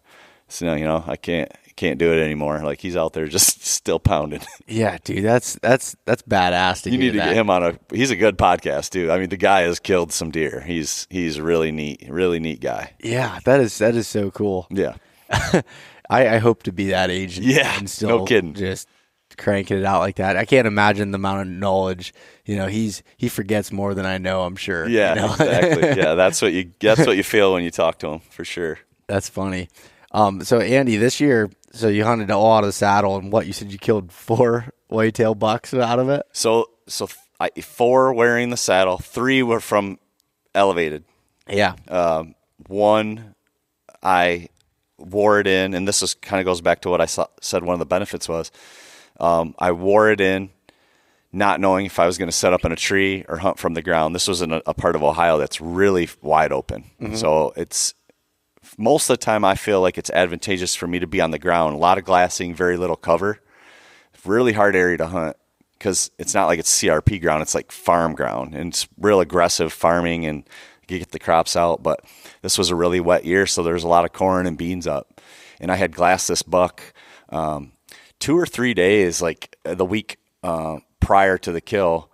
can't do it anymore. Like, he's out there just still pounding. Yeah, dude, that's badass. You need to get him on he's a good podcast too. I mean, the guy has killed some deer. He's really neat guy. Yeah, that is so cool. Yeah. I hope to be that age. Yeah, and still no kidding. Just cranking it out like that. I can't imagine the amount of knowledge. He forgets more than I know, I'm sure. Yeah, exactly. Yeah, that's what you feel when you talk to him, for sure. That's funny. So Andy, this year, you hunted all out of the saddle, and you said you killed 4 whitetail bucks out of it? So 4 wearing the saddle, 3 were from elevated. Yeah. 1 I wore it in, and this kind of goes back to what I said one of the benefits was. I wore it in not knowing if I was going to set up in a tree or hunt from the ground. This was in a part of Ohio that's really wide open. Mm-hmm. So it's most of the time I feel like it's advantageous for me to be on the ground. A lot of glassing, very little cover. Really hard area to hunt because it's not like it's CRP ground. It's like farm ground, and it's real aggressive farming, and you get the crops out. But this was a really wet year, so there's a lot of corn and beans up. And I had glassed this buck 2 or 3 days, like the week prior to the kill,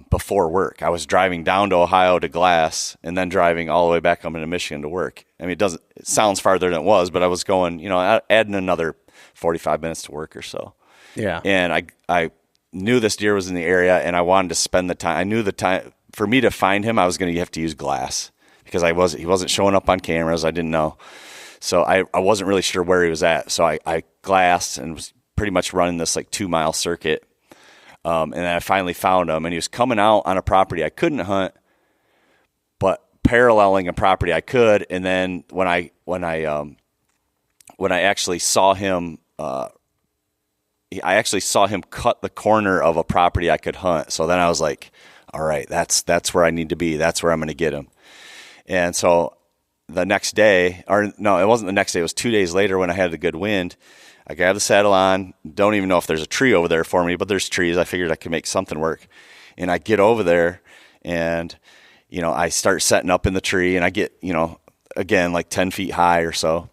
before work. I was driving down to Ohio to glass and then driving all the way back up into Michigan to work. I mean, it sounds farther than it was, but I was going, adding another 45 minutes to work or so. Yeah. And I knew this deer was in the area, and I wanted to spend the time. I knew the time for me to find him, I was going to have to use glass because he wasn't showing up on cameras. I didn't know. So I wasn't really sure where he was at. So I glassed and was pretty much running this like 2-mile circuit. And then I finally found him, and he was coming out on a property I couldn't hunt, but paralleling a property I could. And then when I actually saw him, I actually saw him cut the corner of a property I could hunt. So then I was like, all right, that's where I need to be. That's where I'm going to get him. And so the next day, or no, it wasn't the next day. It was 2 days later when I had the good wind. I grabbed the saddle on. Don't even know if there's a tree over there for me, but there's trees. I figured I could make something work. And I get over there, and, I start setting up in the tree, and I get, again, like 10 feet high or so.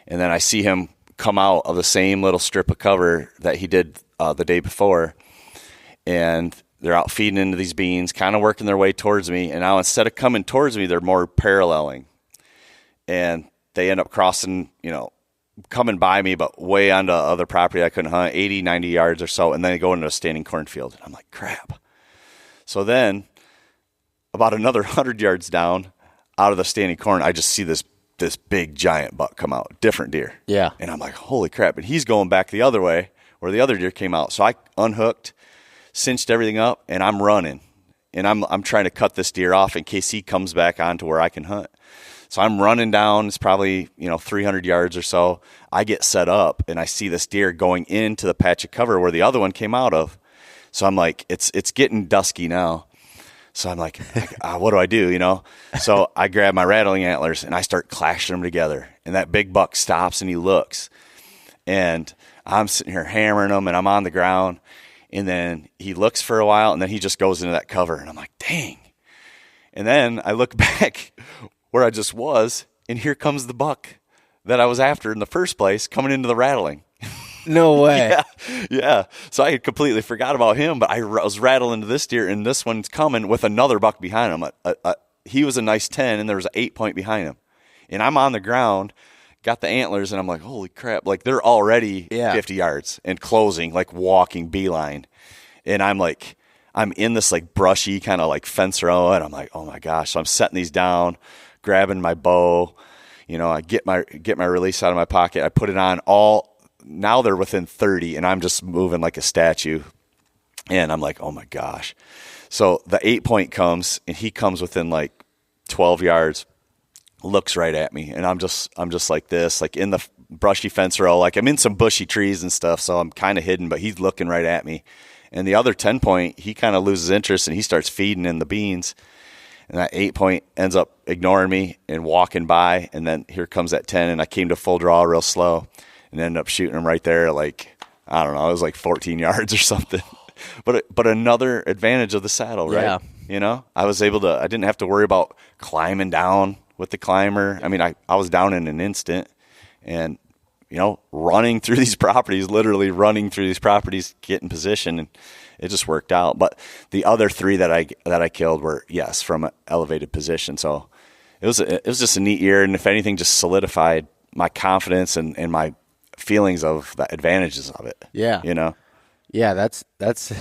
And then I see him come out of the same little strip of cover that he did the day before. And they're out feeding into these beans, kind of working their way towards me. And now instead of coming towards me, they're more paralleling. And they end up crossing, coming by me, but way onto other property I couldn't hunt, 80, 90 yards or so, and then they go into a standing cornfield. And I'm like, crap. So then, about another 100 yards down, out of the standing corn, I just see this big giant buck come out, different deer. Yeah. And I'm like, holy crap. And he's going back the other way where the other deer came out. So I unhooked, cinched everything up, and I'm running. And I'm trying to cut this deer off in case he comes back onto where I can hunt. So I'm running down. It's probably, 300 yards or so. I get set up, and I see this deer going into the patch of cover where the other one came out of. So I'm like, it's getting dusky now. So I'm like, what do I do, So I grab my rattling antlers, and I start clashing them together. And that big buck stops, and he looks. And I'm sitting here hammering him, and I'm on the ground. And then he looks for a while, and then he just goes into that cover. And I'm like, dang. And then I look back where I just was, and here comes the buck that I was after in the first place coming into the rattling. No way. Yeah. So I had completely forgot about him, but I was rattling to this deer, and this one's coming with another buck behind him. He was a nice 10, and there was an 8-point behind him. And I'm on the ground, got the antlers, and I'm like, holy crap! Like they're already 50 yards and closing, like walking beeline, and I'm in this like brushy kind of like fence row, and I'm like, oh my gosh! So I'm setting these down, grabbing my bow, I get my release out of my pocket, I put it on. Now they're within 30, and I'm just moving like a statue, and I'm like, oh my gosh! So the 8-point comes, and he comes within like 12 yards, looks right at me, and I'm just like this, like in the brushy fence row, like I'm in some bushy trees and stuff, so I'm kind of hidden, but he's looking right at me. And the other 10-point, he kind of loses interest, and he starts feeding in the beans. And that 8-point ends up ignoring me and walking by, and then here comes that 10, and I came to full draw real slow and ended up shooting him right there, like, I don't know, it was like 14 yards or something. But another advantage of the saddle, right? Yeah. I didn't have to worry about climbing down with the climber. I mean, I was down in an instant, and, running through these properties, get in position, and it just worked out. But the other 3 that I killed were, yes, from an elevated position. So it was just a neat year, and if anything, just solidified my confidence and my feelings of the advantages of it. Yeah. Yeah, that's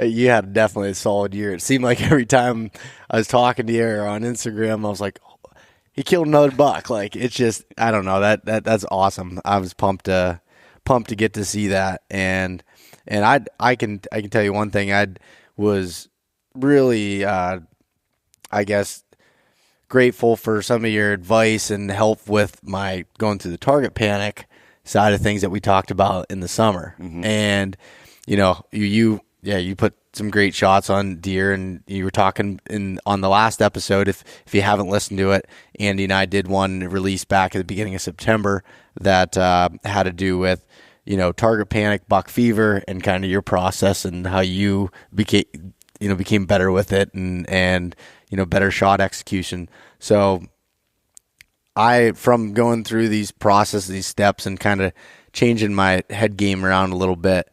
you had definitely a solid year. It seemed like every time I was talking to you or on Instagram, I was like, oh, he killed another buck. Like, it's just, I don't know, that's awesome. I was pumped to get to see that, and I can tell you one thing. I was really, I guess, grateful for some of your advice and help with my going through the target panic side of things that we talked about in the summer. Mm-hmm. And, you put some great shots on deer, and you were talking on the last episode, if you haven't listened to it, Andy and I did one released back at the beginning of September that had to do with, target panic, buck fever, and kind of your process and how you became better with it and better shot execution. So from going through these processes, these steps, and kind of changing my head game around a little bit,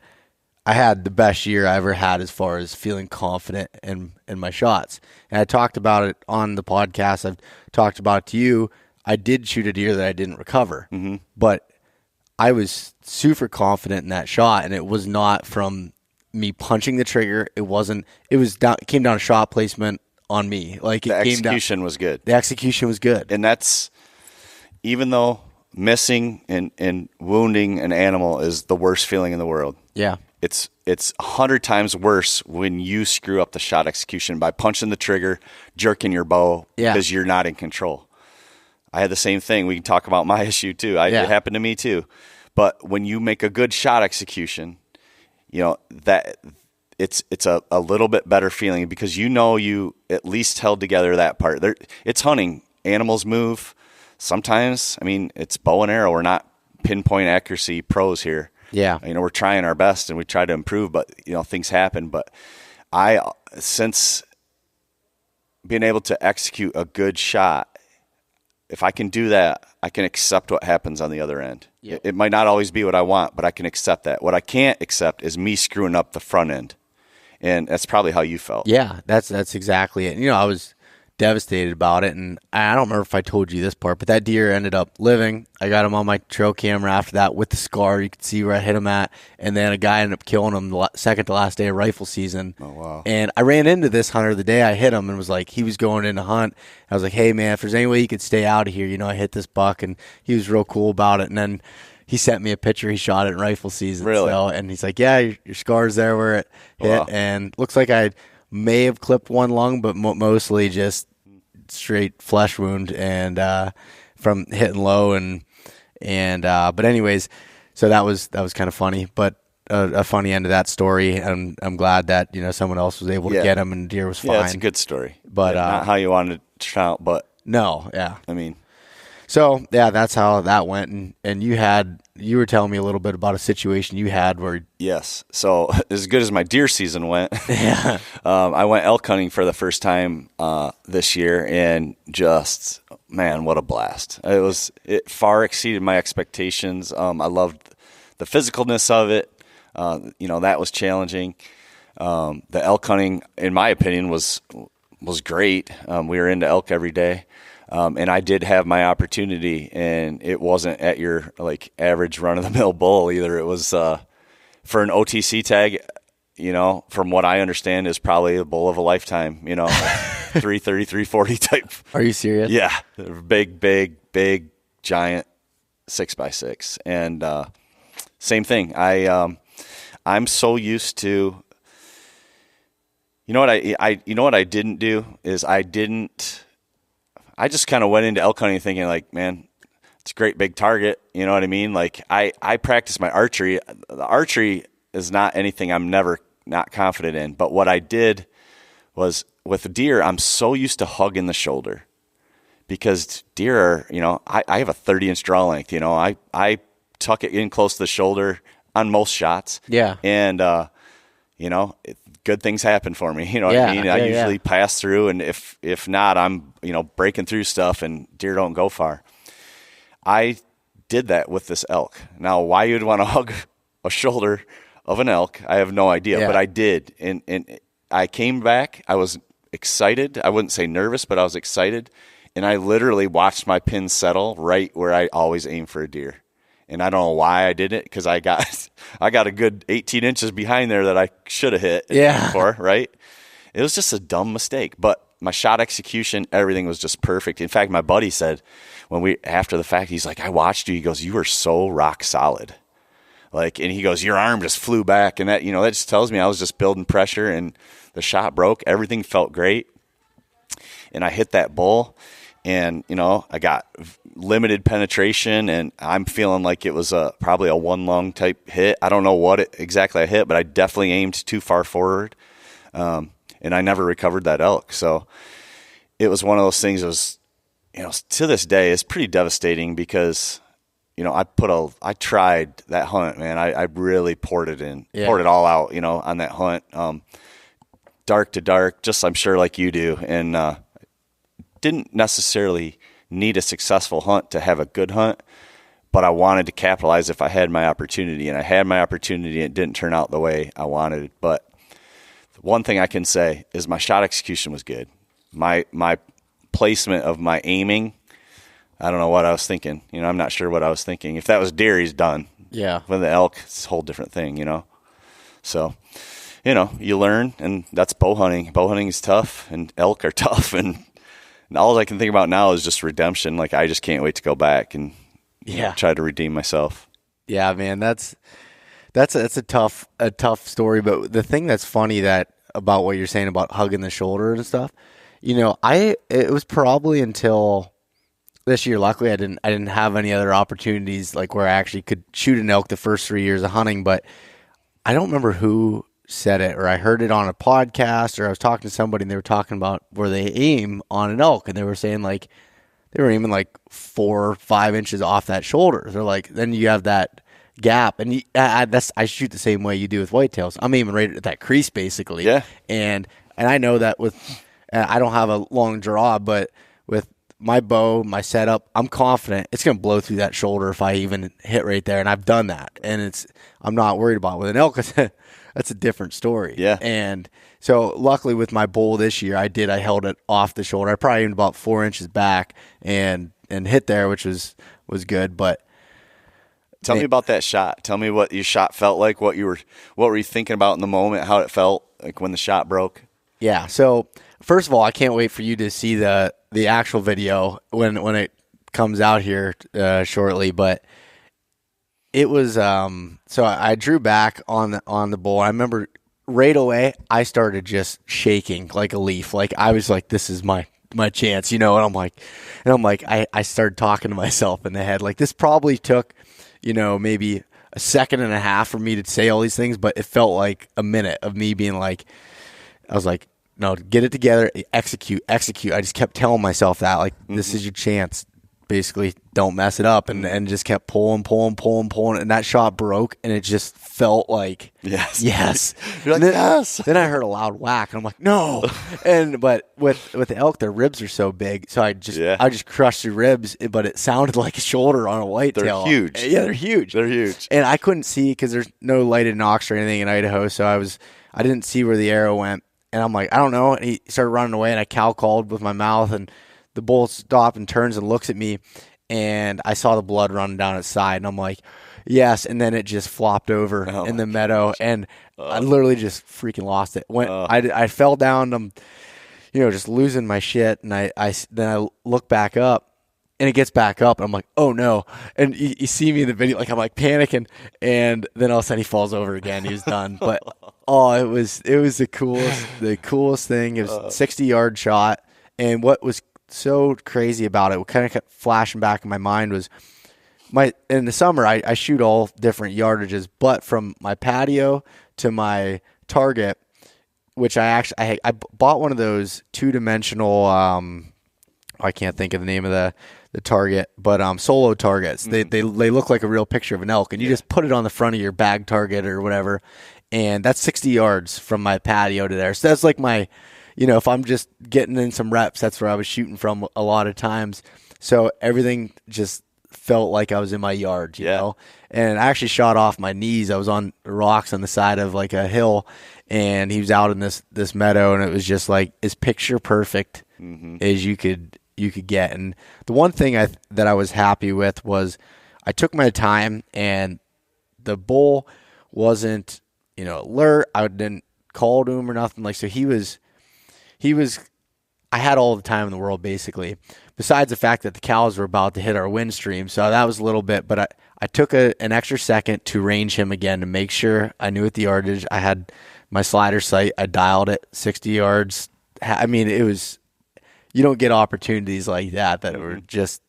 I had the best year I ever had as far as feeling confident in my shots. And I talked about it on the podcast. I've talked about it to you. I did shoot a deer that I didn't recover, but I was super confident in that shot, and it was not from me punching the trigger. It came down to shot placement on me. Like, the execution was good. The execution was good. And that's, even though missing and wounding an animal is the worst feeling in the world. Yeah. It's 100 times worse when you screw up the shot execution by punching the trigger, jerking your bow because you're not in control. I had the same thing. We can talk about my issue too. It happened to me too. But when you make a good shot execution, that it's a little bit better feeling, because you at least held together that part. It's hunting. Animals move. Sometimes, it's bow and arrow. We're not pinpoint accuracy pros here. Yeah. We're trying our best, and we try to improve, but, things happen. But since being able to execute a good shot, if I can do that, I can accept what happens on the other end. Yep. It might not always be what I want, but I can accept that. What I can't accept is me screwing up the front end. And that's probably how you felt. Yeah, that's exactly it. I was devastated about it, and I don't remember if I told you this part, but that deer ended up living. I got him on my trail camera after that with the scar. You could see where I hit him at, and then a guy ended up killing him the second to last day of rifle season. Oh, wow. And I ran into this hunter the day I hit him, and was like, he was going in to hunt. I was like, hey, man, if there's any way you could stay out of here, I hit this buck, and he was real cool about it. And then he sent me a picture. He shot it in rifle season. Really? And he's like, yeah, your scar's there where it hit. Wow. And looks like I may have clipped one lung, but mostly just straight flesh wound and from hitting low and but anyways, so that was kind of funny, but a funny end of that story, and I'm glad that someone else was able to get him, and deer was fine. Yeah, it's a good story, but not how you wanted it to turn out, but no, yeah, so yeah, that's how that went. And you were telling me a little bit about a situation you had where... Yes. So as good as my deer season went, yeah. I went elk hunting for the first time this year, and just, man, what a blast. It far exceeded my expectations. I loved the physicalness of it. That was challenging. The elk hunting, in my opinion, was great. We were into elk every day. And I did have my opportunity, and it wasn't at your like average run of the mill bull either. It was for an OTC tag, from what I understand is probably a bull of a lifetime, 330, 340 type. Are you serious? Yeah. Big, giant 6x6. And same thing. I'm so used to, what I didn't do is I just kind of went into elk hunting thinking like, man, it's a great big target. You know what I mean? Like I practice my archery. The archery is not anything I'm never not confident in. But what I did was with deer, I'm so used to hugging the shoulder because deer are, I have a 30-inch draw length. I tuck it in close to the shoulder on most shots. Yeah. And, good things happen for me. You know what I mean? I usually pass through, and if not, I'm, breaking through stuff and deer don't go far. I did that with this elk. Now, why you'd want to hug a shoulder of an elk, I have no idea, but I did. And I came back. I was excited. I wouldn't say nervous, but I was excited. And I literally watched my pin settle right where I always aim for a deer. And I don't know why I did it, because I got a good 18 inches behind there that I should have hit before, right? It was just a dumb mistake. But my shot execution, everything was just perfect. In fact, my buddy said after the fact, he's like, I watched you. He goes, you were so rock solid. And he goes, your arm just flew back. And that, that just tells me I was just building pressure, and the shot broke. Everything felt great. And I hit that bull, and, I got limited penetration, and I'm feeling like it was probably a one lung type hit. I don't know what exactly I hit, but I definitely aimed too far forward. And I never recovered that elk. So it was one of those things that was, to this day, it's pretty devastating because, I tried that hunt, man. I really poured it all out, on that hunt, dark to dark, just I'm sure like you do. And didn't necessarily need a successful hunt to have a good hunt, but I wanted to capitalize if I had my opportunity, and I had my opportunity, and it didn't turn out the way I wanted. But one thing I can say is my shot execution was good. My placement of my aiming, I don't know what I was thinking. I'm not sure what I was thinking. If that was deer, he's done. Yeah. With the elk, it's a whole different thing, So, you learn, and that's bow hunting. Bow hunting is tough, and elk are tough, and all I can think about now is just redemption. Like, I just can't wait to go back and try to redeem myself. Yeah, man, that's a tough story. But the thing that's funny about what you're saying about hugging the shoulder and stuff, it was probably until this year. Luckily, I didn't have any other opportunities like where I actually could shoot an elk the first 3 years of hunting. But I don't remember who said it, or I heard it on a podcast, or I was talking to somebody and they were talking about where they aim on an elk, and they were saying like they were aiming like 4 or 5 inches off that shoulder. They're like, then you have that gap, and I shoot the same way you do with whitetails. I'm aiming right at that crease basically. Yeah. And I know that I don't have a long draw, but with my bow, my setup, I'm confident it's going to blow through that shoulder if I even hit right there, and I've done that, and I'm not worried about it. With an elk, that's a different story. Yeah. And so luckily with my bull this year, I held it off the shoulder. I probably aimed about 4 inches back and hit there, which was good. But tell me about that shot. Tell me what your shot felt like, what were you thinking about in the moment, how it felt like when the shot broke? Yeah. So first of all, I can't wait for you to see the actual video when it comes out here shortly. But it was so I drew back on the bull. I remember right away I started just shaking like a leaf. Like I was like, this is my chance, and I'm like I started talking to myself in the head. Like this probably took, maybe a second and a half for me to say all these things, but it felt like a minute of me being like, I was like, no, get it together, execute. I just kept telling myself that, like, this is your chance. Basically, don't mess it up, and just kept pulling, and that shot broke, and it just felt like yes. You're like, yes. Then I heard a loud whack, and I'm like, no. But with the elk, their ribs are so big, so I just crushed the ribs, but it sounded like a shoulder on a whitetail. They're huge. Yeah, they're huge. And I couldn't see because there's no lighted nocks or anything in Idaho, so I didn't see where the arrow went, and I'm like, I don't know. And he started running away, and I cow called with my mouth, and the bull stopped and turns and looks at me, and I saw the blood running down its side, and I'm like, yes. And then it just flopped over in the meadow, and I literally just freaking lost it. I fell down, just losing my shit, and then I look back up, and it gets back up, and I'm like, oh no. And you see me in the video, like I'm like panicking, and then all of a sudden he falls over again. He was done. But it was the coolest thing. It was a 60-yard shot, and what was so crazy about it, what kind of kept flashing back in my mind was in the summer I shoot all different yardages, but from my patio to my target, which I bought one of those 2-dimensional I can't think of the name of the target, but solo targets. They look like a real picture of an elk, and you just put it on the front of your bag target or whatever, and that's 60 yards from my patio to there. So that's like my, if I'm just getting in some reps, that's where I was shooting from a lot of times. So everything just felt like I was in my yard, you know? And I actually shot off my knees. I was on rocks on the side of like a hill, and he was out in this meadow, and it was just like as picture perfect as you could get. And the one thing that I was happy with was I took my time, and the bull wasn't, alert. I didn't call to him or nothing. Like, so he was, I had all the time in the world basically, besides the fact that the cows were about to hit our wind stream. So that was a little bit, but I took an extra second to range him again to make sure I knew at the yardage. I had my slider sight. I dialed it 60 yards. I mean, it was, you don't get opportunities like that were just,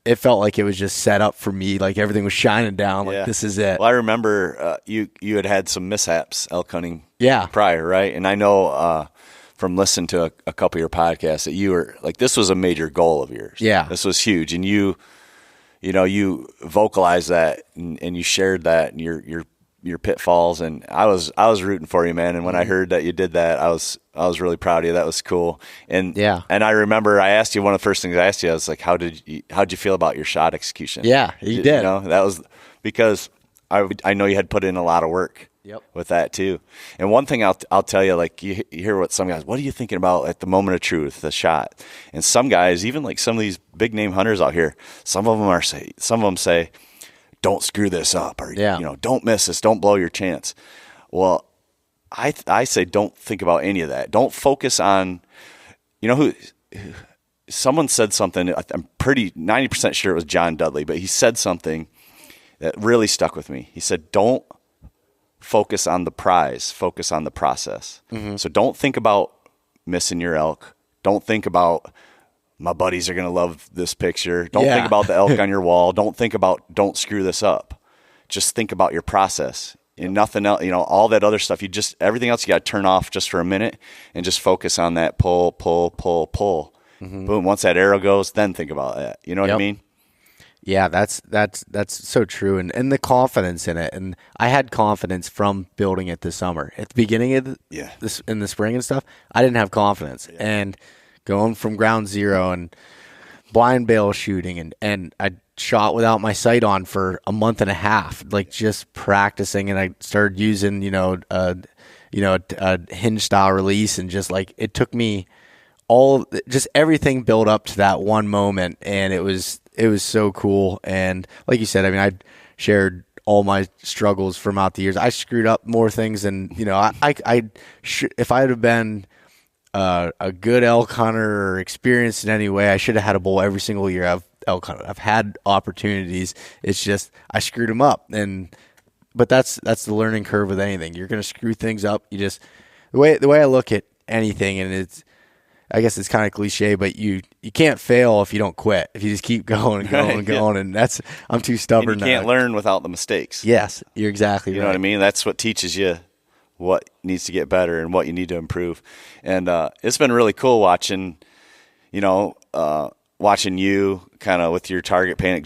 it felt like it was just set up for me. Like everything was shining down. Like this is it. Well, I remember you had some mishaps elk hunting prior, right? And I know from listening to a couple of your podcasts that you were like, this was a major goal of yours. Yeah. This was huge. And you vocalized that and you shared that and your pitfalls, and I was rooting for you, man. And when I heard that you did that, I was really proud of you. That was cool. And and I remember I asked you, one of the first things I asked you, I was like, how'd you feel about your shot execution? Yeah, you did. That was because I know you had put in a lot of work with that too. And one thing I'll tell you, like you hear what some guys, what are you thinking about at the moment of truth, the shot? And some guys, even like some of these big name hunters out here, some of them say, don't screw this up, or don't miss this, don't blow your chance. Well, I say don't think about any of that. Don't focus on, someone said something, I'm pretty 90% sure it was John Dudley, but he said something that really stuck with me. He said, don't focus on the prize, focus on the process. So don't think about missing your elk. Don't think about my buddies are going to love this picture. Don't think about the elk on your wall. Don't think about, don't screw this up. Just think about your process and nothing else, all that other stuff. Everything else you got to turn off just for a minute and just focus on that pull. Boom. Once that arrow goes, then think about that. You know what I mean? Yeah, that's so true. And the confidence in it. And I had confidence from building it this summer. At the beginning of this in the spring and stuff, I didn't have confidence. Yeah. And going from ground zero and blind bale shooting, and I shot without my sight on for a month and a half, like just practicing. And I started using, a hinge style release, and just like it took me just everything built up to that one moment, and it was so cool. And like you said, I mean, I shared all my struggles from out the years. I screwed up more things than if I had been a good elk hunter or experienced in any way, I should have had a bull every single year I've elk hunted. I've had opportunities. It's just I screwed them up, but that's the learning curve with anything. You're going to screw things up. You just the way I look at anything, and I guess it's kind of cliche, but you can't fail if you don't quit. If you just keep going and going and going, and I'm too stubborn. And you can't learn without the mistakes. Yes, you're exactly right. You know what I mean? That's what teaches you what needs to get better and what you need to improve. And it's been really cool watching you kind of with your target panic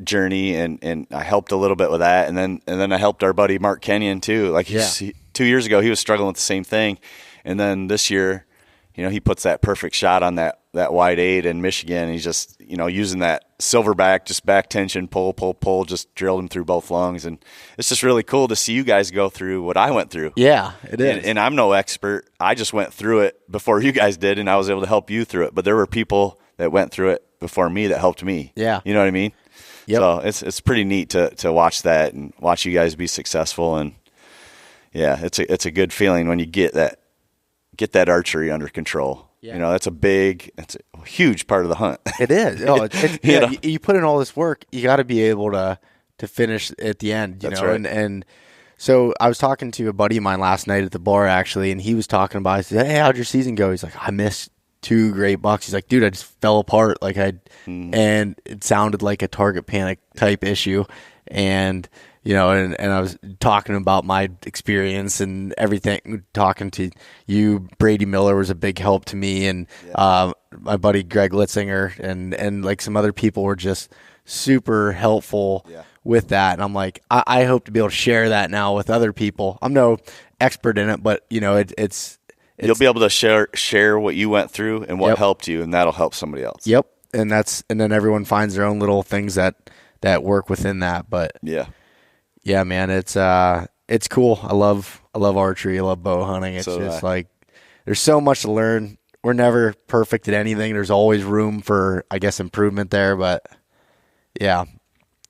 journey, and I helped a little bit with that, and then I helped our buddy Mark Kenyon too. Like 2 years ago, he was struggling with the same thing, and then this year he puts that perfect shot on that wide 8 in Michigan. He's just, using that silverback, just back tension, pull, just drilled him through both lungs. And it's just really cool to see you guys go through what I went through. Yeah, it is. And I'm no expert. I just went through it before you guys did, and I was able to help you through it. But there were people that went through it before me that helped me. Yeah. You know what I mean? Yep. So it's pretty neat to watch that and watch you guys be successful. And yeah, it's a good feeling when you get that archery under control. Yeah. That's it's a huge part of the hunt. It is. Oh, you put in all this work, you got to be able to finish at the end, That's right. And so I was talking to a buddy of mine last night at the bar actually, and he was talking about, I said, hey, how'd your season go? He's like, I missed 2 great bucks. He's like, dude, I just fell apart. And it sounded like a target panic type issue. And, and I was talking about my experience and everything, talking to you. Brady Miller was a big help to me. And, my buddy Greg Litzinger and like some other people were just super helpful with that. And I'm like, I hope to be able to share that now with other people. I'm no expert in it, but it's you'll be able to share what you went through and what helped you, and that'll help somebody else. Yep. And then everyone finds their own little things that work within that. But yeah, man, it's cool. I love archery. I love bow hunting. It's just like, there's so much to learn. We're never perfect at anything. There's always room for, I guess, improvement there, but yeah.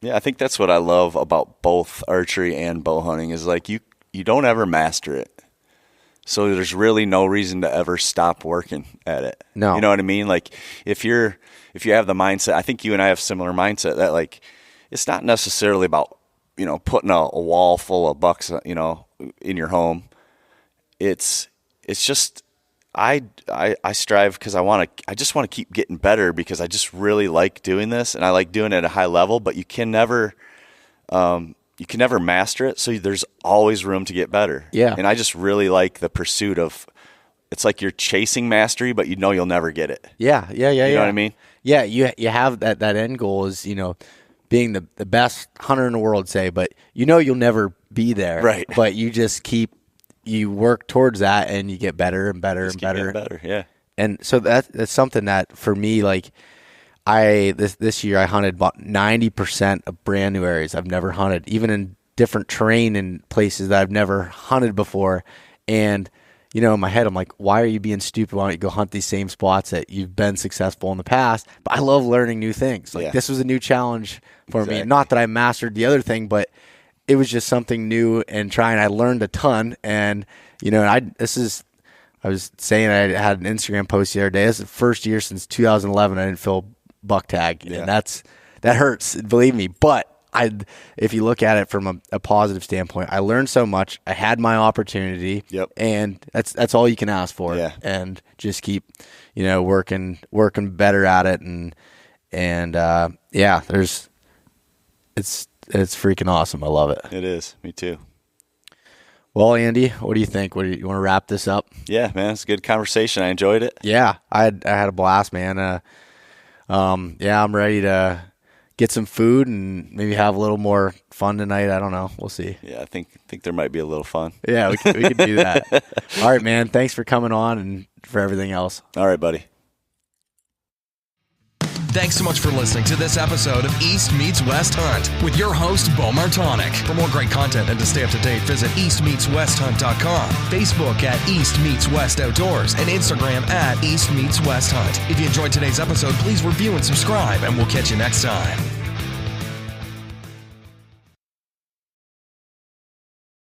Yeah. I think that's what I love about both archery and bow hunting is like, you don't ever master it. So there's really no reason to ever stop working at it. No. You know what I mean? Like if you have the mindset, I think you and I have similar mindset that like, it's not necessarily about, putting a wall full of bucks, in your home. It's just, I strive because I just want to keep getting better because I just really like doing this and I like doing it at a high level, but you can never master it. So there's always room to get better. Yeah. And I just really like the pursuit of, it's like you're chasing mastery, but you'll never get it. Yeah. You know what I mean? Yeah. You have that end goal is, being the best hunter in the world, say, but you'll never be there. Right. But you just you work towards that and you get better and better and better. Better, yeah. And so that's something that for me, like this year I hunted about 90% of brand new areas I've never hunted, even in different terrain and places that I've never hunted before. And in my head, I'm like, why are you being stupid? Why don't you go hunt these same spots that you've been successful in the past? But I love learning new things. Like this was a new challenge for me. Not that I mastered the other thing, but it was just something new and trying. I learned a ton. And, I was saying I had an Instagram post the other day. This is the first year since 2011 I didn't fill buck tag. Yeah. And that hurts, believe me. But if you look at it from a positive standpoint, I learned so much. I had my opportunity, and that's all you can ask for. Yeah. And just keep, working better at it, and it's freaking awesome. I love it. It is. Me too. Well, Andy, what do you think? You want to wrap this up? Yeah, man, it's a good conversation. I enjoyed it. Yeah, I had a blast, man. I'm ready to get some food and maybe have a little more fun tonight. I don't know. We'll see. Yeah, I think there might be a little fun. Yeah, we could do that. All right, man. Thanks for coming on and for everything else. All right, buddy. Thanks so much for listening to this episode of East Meets West Hunt with your host, Beau Martonik. For more great content and to stay up to date, visit eastmeetswesthunt.com, Facebook at East Meets West Outdoors, and Instagram at East Meets West Hunt. If you enjoyed today's episode, please review and subscribe, and we'll catch you next time.